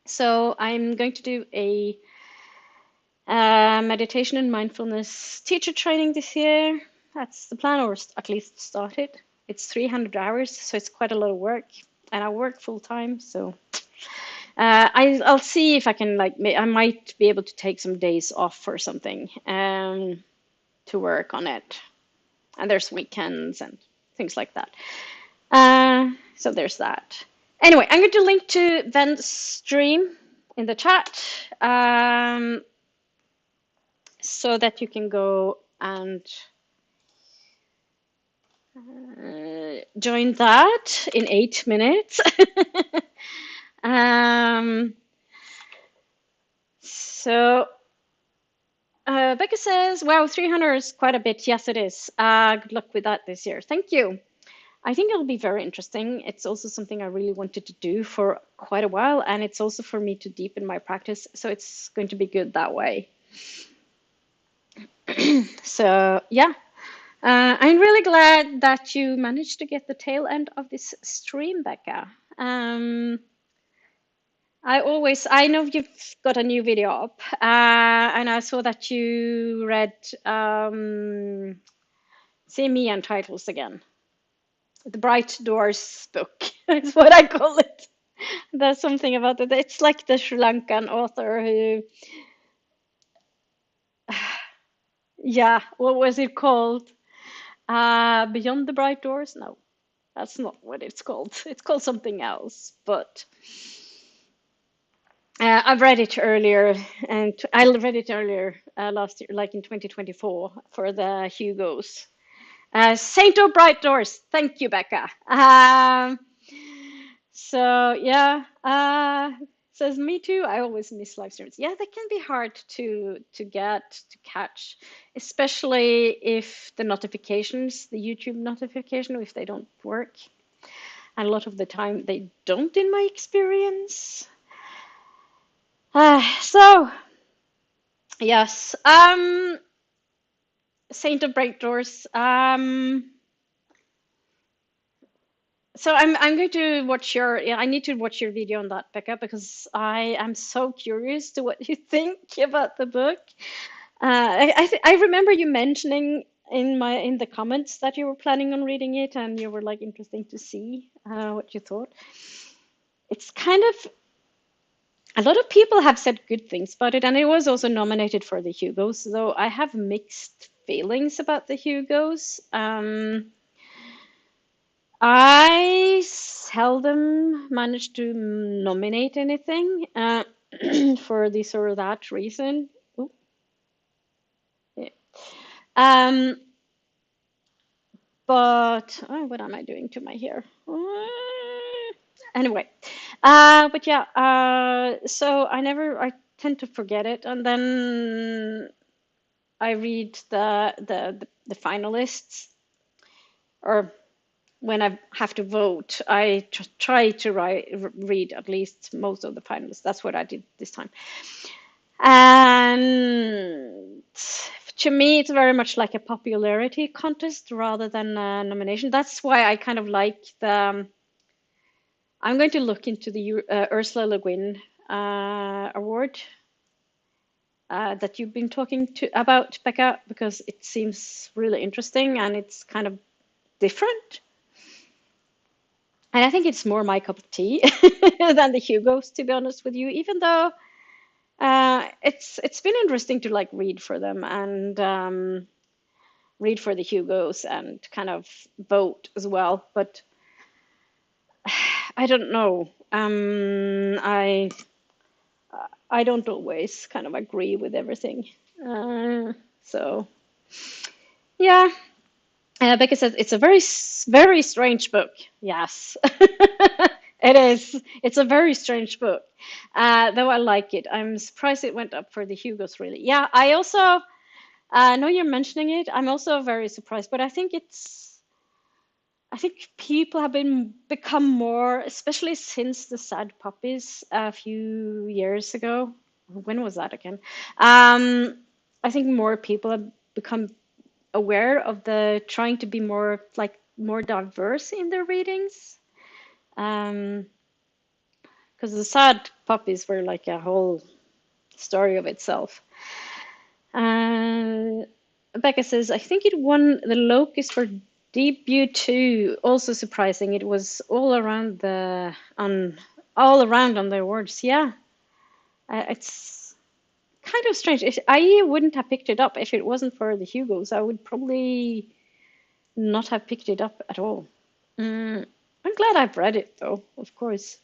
So I'm going to do a meditation and mindfulness teacher training this year. That's the plan, or at least start it. It's 300 hours, so it's quite a lot of work, and I work full time, so I'll see if I can like I might be able to take some days off or something to work on it. And there's weekends and things like that. So there's that. Anyway, I'm going to link to Ven's stream in the chat so that you can go and join that in 8 minutes. So Becca says, wow, 300 is quite a bit. Yes, it is. Good luck with that this year. Thank you. I think it'll be very interesting. It's also something I really wanted to do for quite a while, and it's also for me to deepen my practice. So it's going to be good that way. So yeah, I'm really glad that you managed to get the tail end of this stream, Becca. I know you've got a new video up, and I saw that you read Say Me and Titles again. The Bright Doors book is what I call it. There's something about it. It's like the Sri Lankan author who, yeah, what was it called? Beyond the Bright Doors? No, that's not what it's called. It's called something else, but I've read it earlier, and I read it earlier last year, like in 2024, for the Hugos. Saint of Bright Doors. Thank you, Becca. So yeah, says me too. I always miss live streams. Yeah, they can be hard to catch, especially if the notifications, the YouTube notification, if they don't work. And a lot of the time they don't, in my experience. So yes, Saint of Bright Doors. So I'm going to watch your, yeah, I need to watch your video on that, Becca, because I am so curious to what you think about the book. I remember you mentioning in the comments that you were planning on reading it, and you were like interesting to see what you thought. It's kind of, a lot of people have said good things about it, and it was also nominated for the Hugos, though I have mixed feelings about the Hugos. I seldom manage to nominate anything for this or that reason. Ooh, yeah. Um, but oh, what am I doing to my hair? Anyway, but yeah, so I tend to forget it, and then I read the finalists, or when I have to vote, I try to read at least most of the finalists. That's what I did this time. And to me, it's very much like a popularity contest rather than a nomination. That's why I kind of like the. I'm going to look into the Ursula Le Guin award that you've been talking about, Becca, because it seems really interesting and it's kind of different. And I think it's more my cup of tea than the Hugos, to be honest with you, even though it's been interesting to like read for them and read for the Hugos and kind of vote as well. But I don't know. I don't always kind of agree with everything. So yeah. Becca says it's a very strange book. Yes, it is. It's a very strange book, though I like it. I'm surprised it went up for the Hugos, really. Yeah, I also know you're mentioning it. I'm also very surprised, but I think people have become more, especially since the Sad Puppies a few years ago. When was that again? I think more people have become aware of the trying to be more diverse in their readings. Because the Sad Puppies were like a whole story of itself. Becca says, I think it won the Locust for Deep Blue 2, also surprising. It was all around all around on the awards. Yeah, it's kind of strange. I wouldn't have picked it up if it wasn't for the Hugos. I would probably not have picked it up at all. I'm glad I've read it though, of course.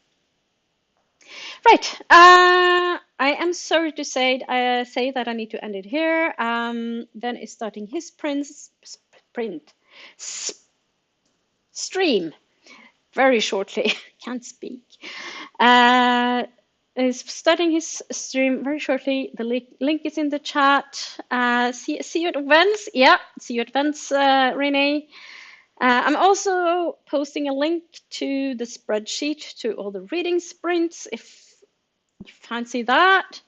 Right. I am sorry to say that I need to end it here. Ben is starting his stream very shortly. Can't speak. Is starting his stream very shortly. The link is in the chat. See you at events. Yeah, see you at events, Renee. I'm also posting a link to the spreadsheet to all the reading sprints if you fancy that.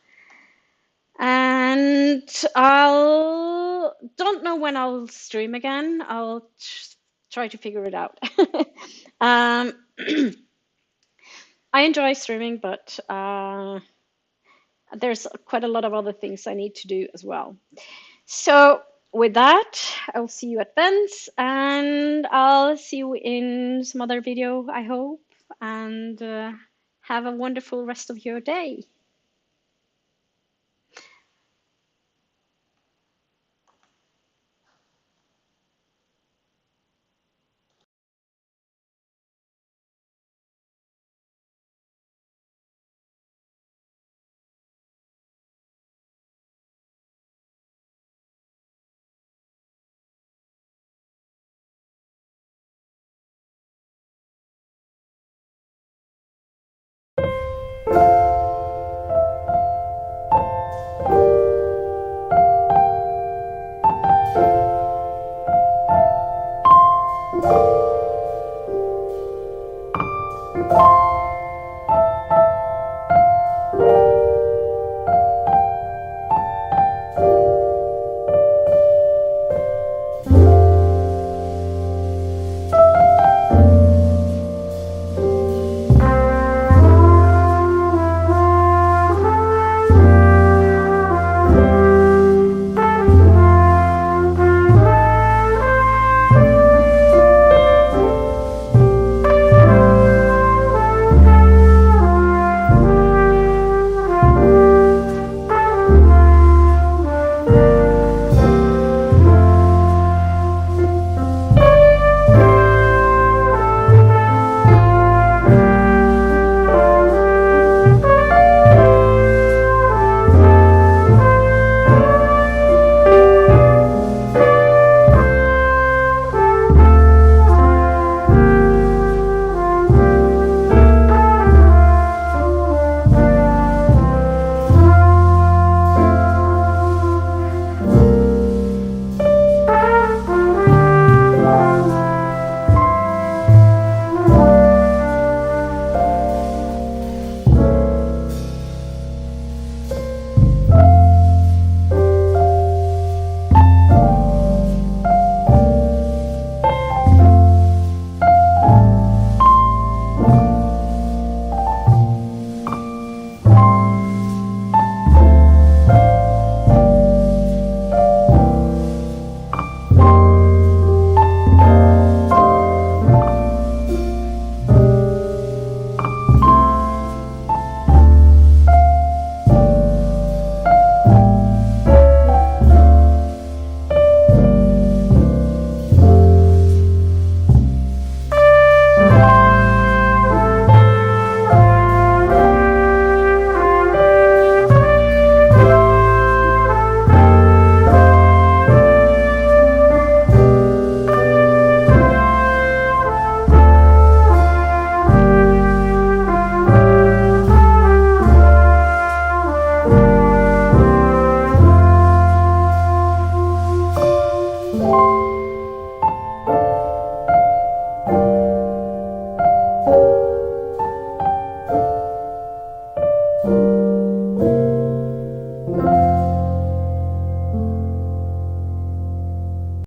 And I'll don't know when I'll stream again. I'll try to figure it out. I enjoy streaming, but there's quite a lot of other things I need to do as well. So with that, I'll see you at events, and I'll see you in some other video, I hope, and have a wonderful rest of your day.